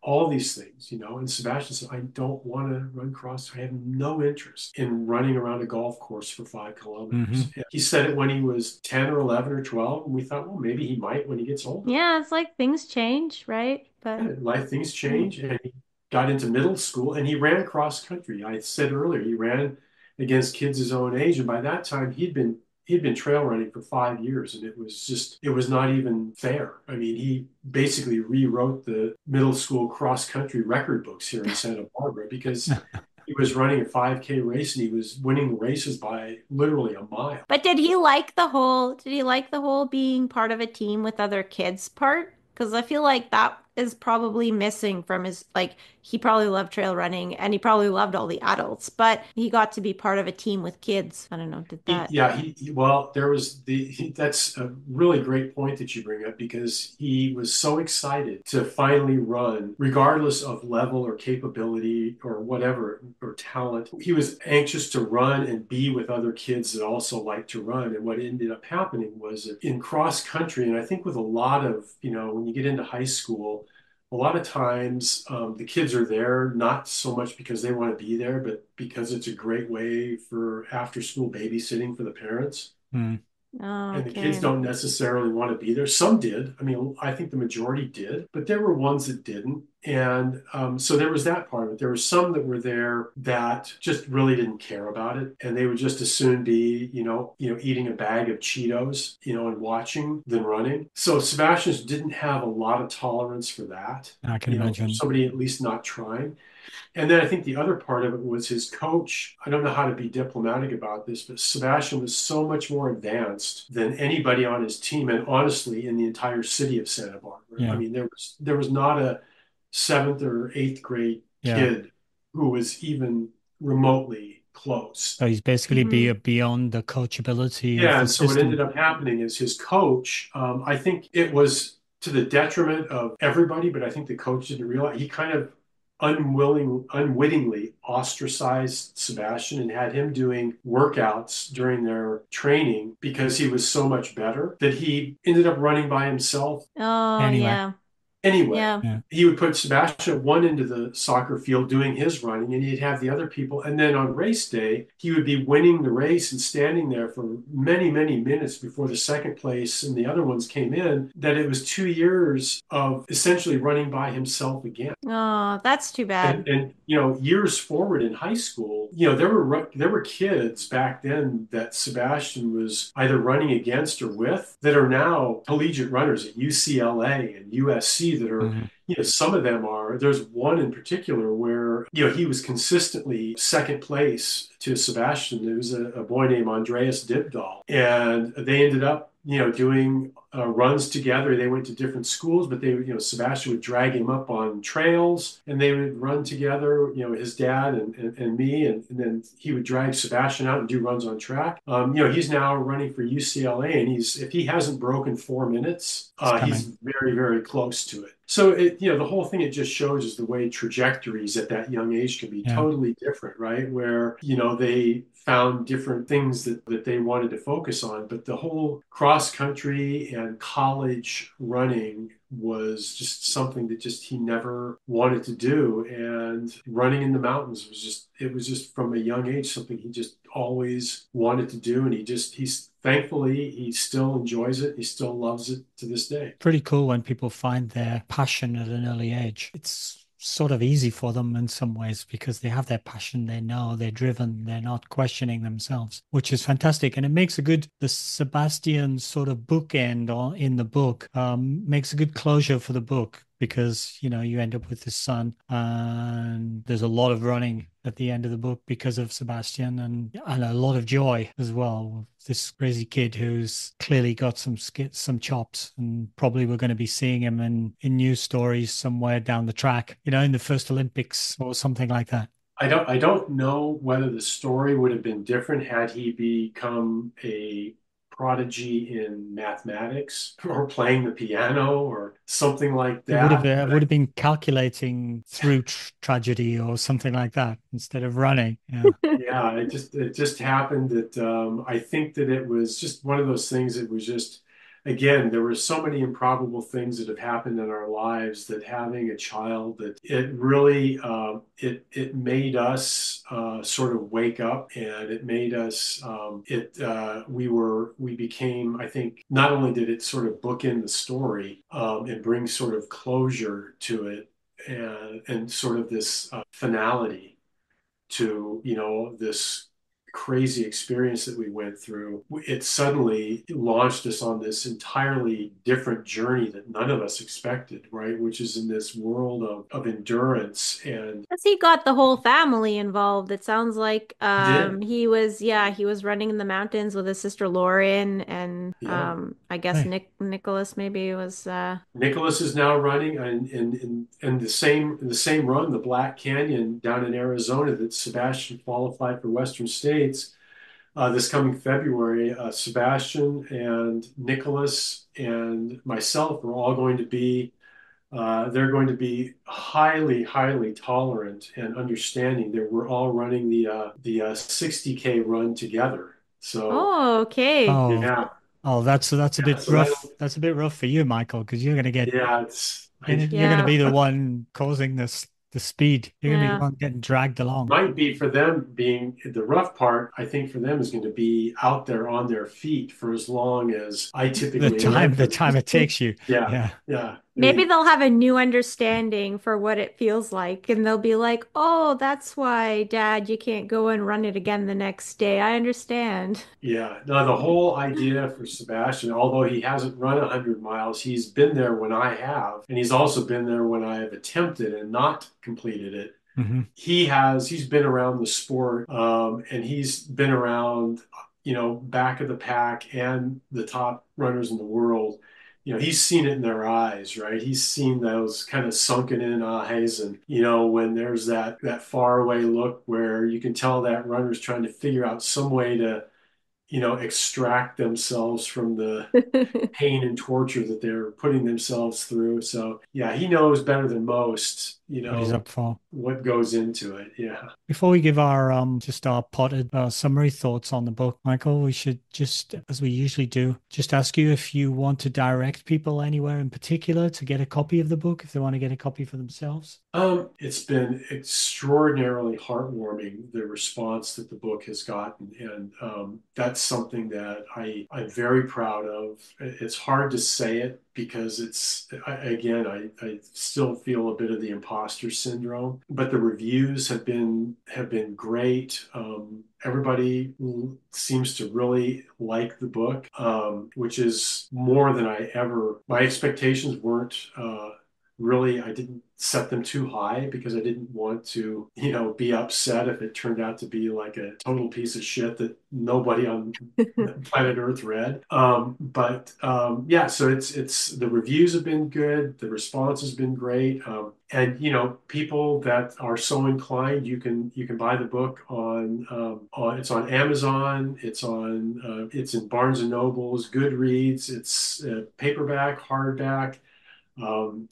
all these things, And Sebastian said, I don't want to run cross. I have no interest in running around a golf course for 5 kilometers. Hmm. And he said it when he was 10 or 11 or 12. And we thought, well, maybe he might when he gets older. Yeah, it's like things change, right? But Yeah, life things yeah. change, and he got into middle school and he ran cross country. I said earlier he ran against kids his own age, and by that time he'd been trail running for 5 years, and it was not even fair. I mean, he basically rewrote the middle school cross country record books here in Santa Barbara because he was running a 5K race and he was winning races by literally a mile. But did he like the whole being part of a team with other kids part? Because I feel like that is probably missing from his, like, he probably loved trail running and he probably loved all the adults, but he got to be part of a team with kids. I don't know, did that. Well, that's a really great point that you bring up because he was so excited to finally run, regardless of level or capability or whatever, or talent. He was anxious to run and be with other kids that also like to run. And what ended up happening was that in cross country, and I think with a lot of, when you get into high school, a lot of times the kids are there not so much because they want to be there, but because it's a great way for after school babysitting for the parents. Mm. Oh, And the kids okay. don't necessarily want to be there. Some did. I mean, I think the majority did, but there were ones that didn't. And so there was that part of it. There were some that were there that just really didn't care about it, and they would just as soon be, eating a bag of Cheetos, and watching than running. So Sebastian didn't have a lot of tolerance for that, I can for imagine. somebody at least not trying. And then I think the other part of it was his coach. I don't know how to be diplomatic about this, but Sebastian was so much more advanced than anybody on his team, and honestly, in the entire city of Santa Barbara. I Yeah. mean, there was not a seventh or eighth grade Yeah. kid who was even remotely close. So he's basically Hmm. beyond the coachability of Yeah, the and so what ended system. up happening is his coach, I think it was to the detriment of everybody, but I think the coach didn't realize he kind of unwittingly ostracized Sebastian and had him doing workouts during their training because he was so much better that he ended up running by himself. Oh, Anyway. yeah. Anyway, Yeah. Yeah. he would put Sebastian at one end of the soccer field doing his running, and he'd have the other people. And then on race day, he would be winning the race and standing there for many, many minutes before the second place and the other ones came in. That it was 2 years of essentially running by himself again. Oh, that's too bad. And years forward in high school, there were kids back then that Sebastian was either running against or with that are now collegiate runners at UCLA and USC that are, Mhm. some of them are. There's one in particular where he was consistently second place to Sebastian. There was a boy named Andreas Dibdahl, and they ended up doing runs together. They went to different schools, but Sebastian would drag him up on trails and they would run together, his dad and me. And then he would drag Sebastian out and do runs on track. He's now running for UCLA, and if he hasn't broken 4 minutes, It's he's coming. very, very close to it. So the whole thing it just shows is the way trajectories at that young age can be Yeah. totally different, right? Where, they found different things that they wanted to focus on. But the whole cross country and college running was just something that just he never wanted to do. And running in the mountains it was just from a young age something he just always wanted to do. And thankfully he still enjoys it. He still loves it to this day. Pretty cool when people find their passion at an early age. It's sort of easy for them in some ways because they have their passion, they know they're driven, they're not questioning themselves, which is fantastic. And it makes the Sebastian sort of bookend in the book, makes a good closure for the book because, you end up with his son and there's a lot of running at the end of the book because of Sebastian and a lot of joy as well. This crazy kid who's clearly got some chops, and probably we're going to be seeing him in news stories somewhere down the track, in the first Olympics or something like that. I don't know whether the story would have been different had he become a prodigy in mathematics or playing the piano or something like He would have that. been calculating through tragedy or something like that instead of running. Yeah. Yeah, it just happened that I think that it was just one of those things that was just again, there were so many improbable things that have happened in our lives that having a child that it really it made us sort of wake up and it made us it we became I think not only did it sort of bookend the story and bring sort of closure to it and sort of this finality to this crazy experience that we went through. It suddenly launched us on this entirely different journey that none of us expected, right? Which is in this world of endurance. And Yes, he got the whole family involved. It sounds like he did. he was running in the mountains with his sister Lauren and Yeah. I guess Hey. Nicholas maybe was Nicholas is now running in the same run, the Black Canyon down in Arizona that Sebastian qualified for Western States this coming February. Sebastian and Nicholas and myself are all going to be they're going to be highly, highly tolerant and understanding. That we're all running the 60K run together. So Oh, okay. Oh, yeah, oh, that's a yeah. bit So that rough. That's a bit rough for you, Michael, because yeah, it's you're gonna Yeah. be the one causing this the speed. You're gonna be the Yeah. one getting dragged along. might be for them being the rough part. I think for them is going to be out there on their feet for as long as I typically am. The time it takes you. Yeah, Yeah. yeah. Maybe they'll have a new understanding for what it feels like, and they'll be like, "Oh, that's why, Dad, you can't go and run it again the next day. I understand." Yeah, no, the whole idea for Sebastian, although he hasn't run 100 miles, he's been there when I have, and he's also been there when I have attempted and not completed it. Hmm. He's been around the sport, and he's been around, back of the pack and the top runners in the world. He's seen it in their eyes, right? He's seen those kind of sunken in eyes, and when there's that far away look where you can tell that runner's trying to figure out some way to extract themselves from the pain and torture that they're putting themselves through. So yeah, he knows better than most, What he's up for. what goes into it. Yeah. Before we give our just our potted summary thoughts on the book, Michael, we should just, as we usually do, just ask you if you want to direct people anywhere in particular to get a copy of the book, if they want to get a copy for themselves. It's been extraordinarily heartwarming, the response that the book has gotten. And that's something that I'm very proud of. It's hard to say it because I still feel a bit of the imposter syndrome, but the reviews have been great. Everybody seems to really like the book, which is more than my expectations weren't really, I didn't set them too high because I didn't want to, be upset if it turned out to be like a total piece of shit that nobody on planet Earth read. But yeah, so it's the reviews have been good, the response has been great, and people that are so inclined, you can buy the book on it's on Amazon, it's in Barnes and Nobles, Goodreads, it's paperback, hardback.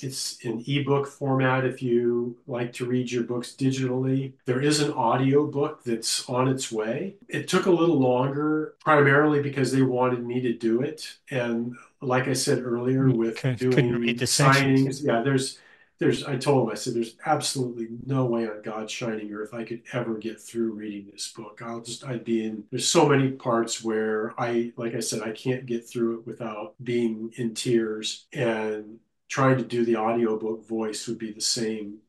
It's an ebook format if you like to read your books digitally. There is an audio book that's on its way. It took a little longer, primarily because they wanted me to do it. And like I said earlier, You with couldn't read doing the sections. signings, yeah, I told them, I said, there's absolutely no way on God's shining earth I could ever get through reading this book. There's so many parts where like I said, I can't get through it without being in tears. And trying to do the audiobook voice would be the same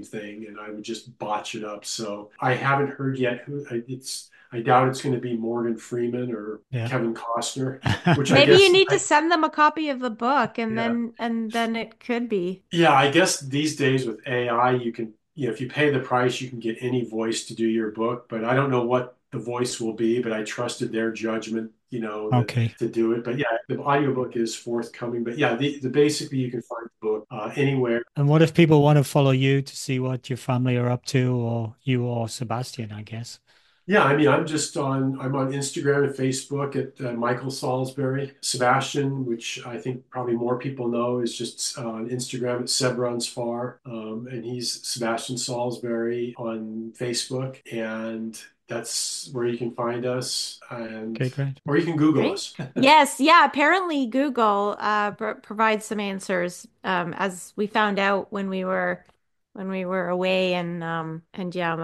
thing, and I would just botch it up. So I haven't heard yet who it's. I doubt it's going to be Morgan Freeman or Yeah. Kevin Costner, which I Maybe you guess need to send them a copy of the book and yeah. then it could be. Yeah, I guess these days with AI, you can, if you pay the price, you can get any voice to do your book. But I don't know what the voice will be, but I trusted their judgment, that Okay. to do it. But yeah, the audiobook is forthcoming. But yeah, the basically you can find the book anywhere. And what if people want to follow you to see what your family are up to, or you or Sebastian, I guess? Yeah, I mean, I'm on Instagram and Facebook at Michael Salsbury. Sebastian, which I think probably more people know, is just on Instagram at Seb Runs Far. And he's Sebastian Salsbury on Facebook. And that's where you can find us, and Okay, great. or you can Google Great. us. Yes, yeah, apparently Google provides some answers as we found out when we were away and yeah,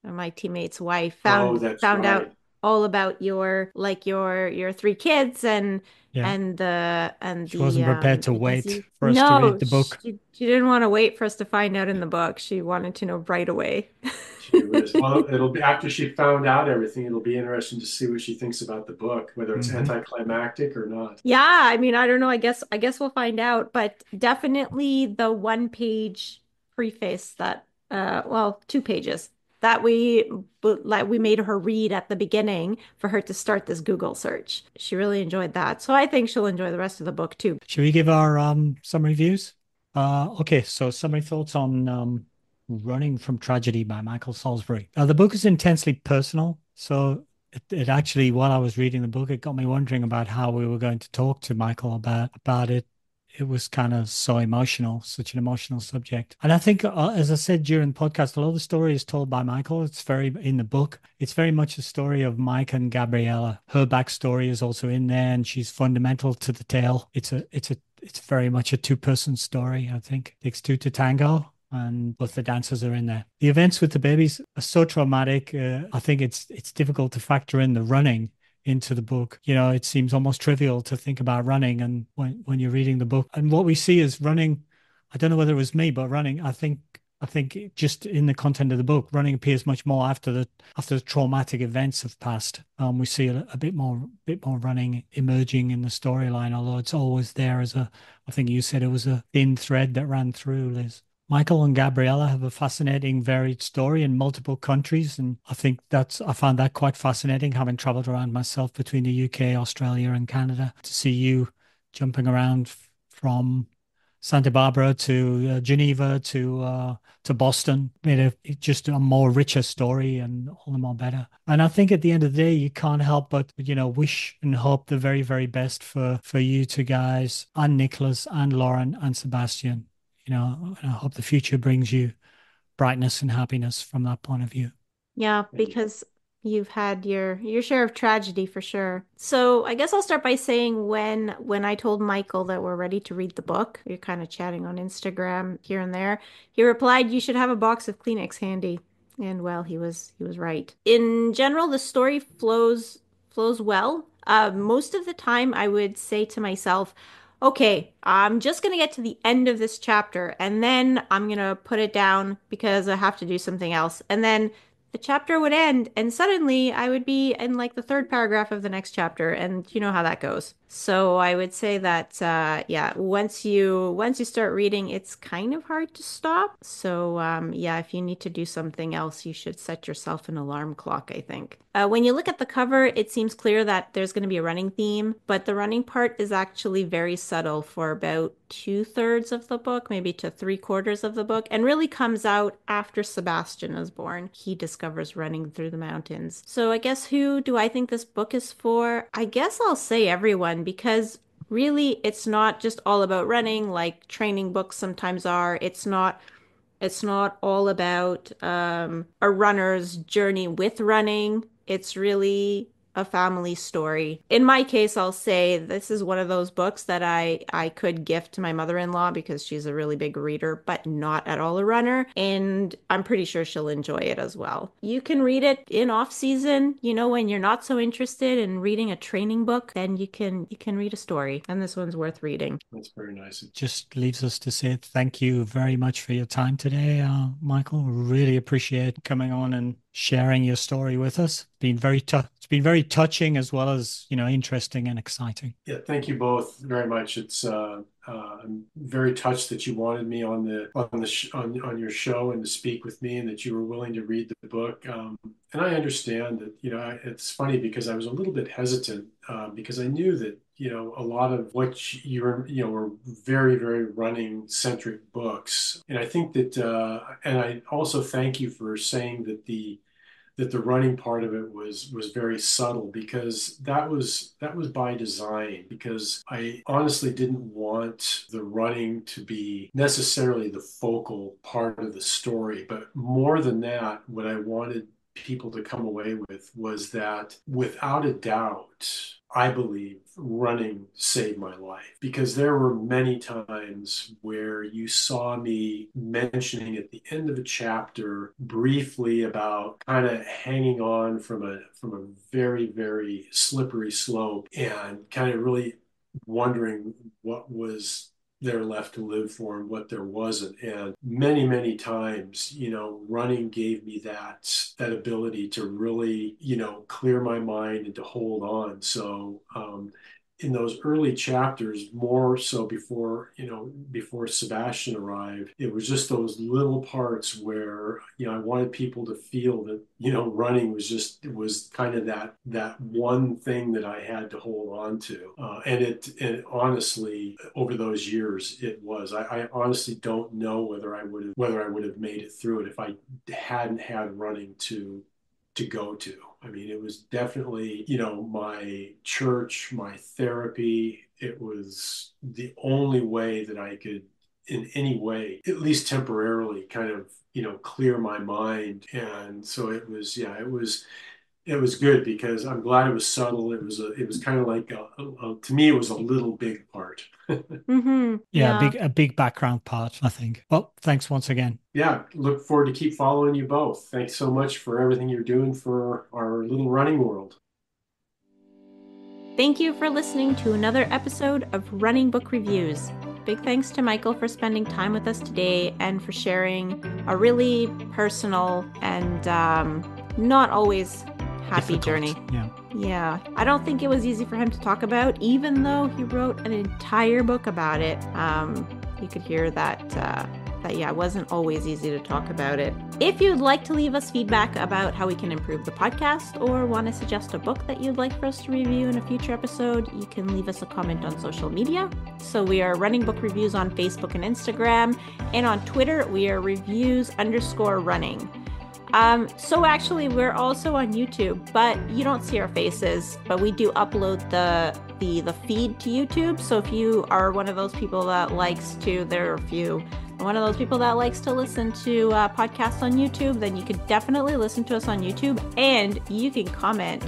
my teammate's wife Oh, that's found out right. all about your like your three kids Yeah. and She wasn't prepared to the wait disease. for us to read No, the book. she didn't want to wait for us to find out in the book. She wanted to know right away. She was, well, it'll be after she found out everything, it'll be interesting to see what she thinks about the book, whether it's Hmm. anticlimactic or not. Yeah, I mean, I don't know. I guess we'll find out, but definitely the one page preface that well, two pages that like we made her read at the beginning for her to start this Google search. She really enjoyed that. So I think she'll enjoy the rest of the book too. Should we give our summary views? Okay, so summary thoughts on Running from Tragedy by Michael Salsbury. The book is intensely personal, so it actually, while I was reading the book, it got me wondering about how we were going to talk to Michael about it. It was kind of so emotional, such an emotional subject. And I think, as I said during the podcast, although the story is told by Michael, it's very in the book. It's very much a story of Mike and Gabriella. Her backstory is also in there, and she's fundamental to the tale. It's very much a two-person story, I think. It takes two to tango, and both the dancers are in there. The events with the babies are so traumatic. I think it's difficult to factor in the running into the book. You know, it seems almost trivial to think about running, and when you're reading the book, and what we see is running. I don't know whether it was me, but running. I think just in the content of the book, running appears much more after the traumatic events have passed. We see a bit more running emerging in the storyline, although it's always there as a. I think you said it was a thin thread that ran through, Liz. Michael and Gabriella have a fascinating, varied story in multiple countries, and I found that quite fascinating, having traveled around myself between the UK, Australia, and Canada, to see you jumping around from Santa Barbara to Geneva to Boston made it just a more richer story and all the more better. And I think at the end of the day, you can't help but wish and hope the very very best for you two guys and Nicholas and Lauren and Sebastian. And I hope the future brings you brightness and happiness from that point of view. Yeah, because you've had your share of tragedy for sure. So I guess I'll start by saying when I told Michael that we're ready to read the book, we are kind of chatting on Instagram here and there. He replied, "You should have a box of Kleenex handy." And well, he was right. In general, the story flows well. Most of the time, I would say to myself, okay, I'm just going to get to the end of this chapter and then I'm going to put it down because I have to do something else. And then the chapter would end and suddenly I would be in like the third paragraph of the next chapter and you know how that goes. So I would say that yeah, once you start reading, it's kind of hard to stop. So yeah, if you need to do something else, you should set yourself an alarm clock, I think. When you look at the cover, it seems clear that there's going to be a running theme, but the running part is actually very subtle for about two-thirds of the book, maybe to three-quarters of the book, and really comes out after Sebastian is born. He discovers running through the mountains. So I guess who do I think this book is for? I guess I'll say everyone because really it's not just all about running like training books sometimes are. It's not all about a runner's journey with running. It's really a family story. In my case, I'll say this is one of those books that I could gift to my mother-in-law because she's a really big reader, but not at all a runner, and I'm pretty sure she'll enjoy it as well. You can read it in off season, you know, when you're not so interested in reading a training book, then you can read a story, and this one's worth reading. That's very nice. It just leaves us to say thank you very much for your time today, Michael. Really appreciate coming on and sharing your story with us. It's been very touching as well as, interesting and exciting. Yeah, thank you both very much. I'm very touched that you wanted me on your show and to speak with me, and that you were willing to read the book. And I understand that, it's funny because I was a little bit hesitant because I knew that, a lot of what were very, very running centric books. And I think that, and I also thank you for saying that that the running part of it was very subtle, because that was by design, because I honestly didn't want the running to be necessarily the focal part of the story. But more than that, what I wanted people to come away with was that, without a doubt, I believe running saved my life, because there were many times where you saw me mentioning at the end of a chapter briefly about kind of hanging on from a very, very slippery slope, and kind of really wondering what was there left to live for and what there wasn't. And many, many times, running gave me that ability to really, clear my mind and to hold on. So in those early chapters, more so before Sebastian arrived, it was just those little parts where, I wanted people to feel that, running was kind of that one thing that I had to hold on to. And honestly, over those years, it was. I honestly don't know whether I would have made it through it if I hadn't had running to go to. I mean, it was definitely, my church, my therapy. It was the only way that I could, in any way, at least temporarily, kind of, clear my mind. And so it was, yeah, it was good, because I'm glad it was subtle. It was kind of like to me, it was a little big part. Mm-hmm. Yeah, Yeah. a big background part, I think. Well, thanks once again. Yeah, look forward to keep following you both. Thanks so much for everything you're doing for our little running world. Thank you for listening to another episode of Running Book Reviews. Big thanks to Michael for spending time with us today and for sharing a really personal and not always happy journey. Yeah. I don't think it was easy for him to talk about, even though he wrote an entire book about it. You could hear that it wasn't always easy to talk about it. If you'd like to leave us feedback about how we can improve the podcast, or want to suggest a book that you'd like for us to review in a future episode, you can leave us a comment on social media. So we are Running Book Reviews on Facebook and Instagram, and on Twitter we are reviews_running. So actually we're also on YouTube, but you don't see our faces, but we do upload the feed to YouTube. So if you are one of those people that there are a few, one of those people that likes to listen to podcasts on YouTube, then you could definitely listen to us on YouTube, and you can comment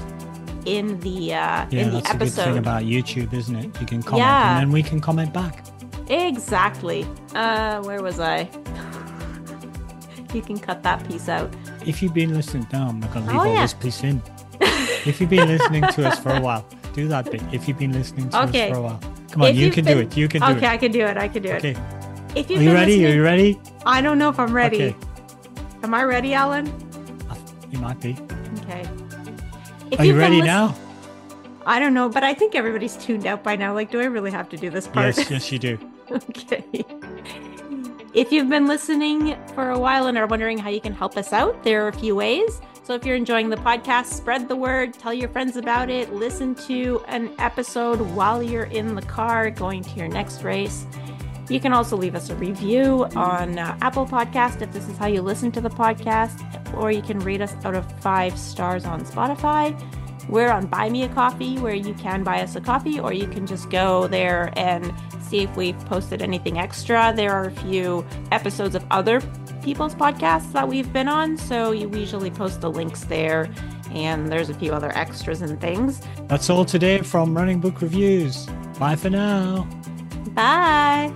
in the episode. That's a good thing about YouTube, isn't it? You can comment and then we can comment back. Exactly. Where was I? You can cut that piece out. If you've been listening, I'm not going to leave all this piece in. If you've been listening to us for a while, do that bit. If you've been listening to us for a while. Come on, you can do it. You can do it. Okay, I can do it. Okay. If Are you ready? Are you ready? I don't know if I'm ready. Okay. Am I ready, Alan? You might be. Okay. Are you ready now? I don't know, but I think everybody's tuned out by now. Like, do I really have to do this part? Yes, you do. Okay. If you've been listening for a while and are wondering how you can help us out, there are a few ways. So if you're enjoying the podcast, spread the word, tell your friends about it, listen to an episode while you're in the car going to your next race. You can also leave us a review on Apple Podcast if this is how you listen to the podcast, or you can rate us out of 5 stars on Spotify. We're on Buy Me a Coffee, where you can buy us a coffee, or you can just go there and see if we've posted anything extra. There are a few episodes of other people's podcasts that we've been on, so we usually post the links there, and there's a few other extras and things. That's all today from Running Book Reviews. Bye for now. Bye.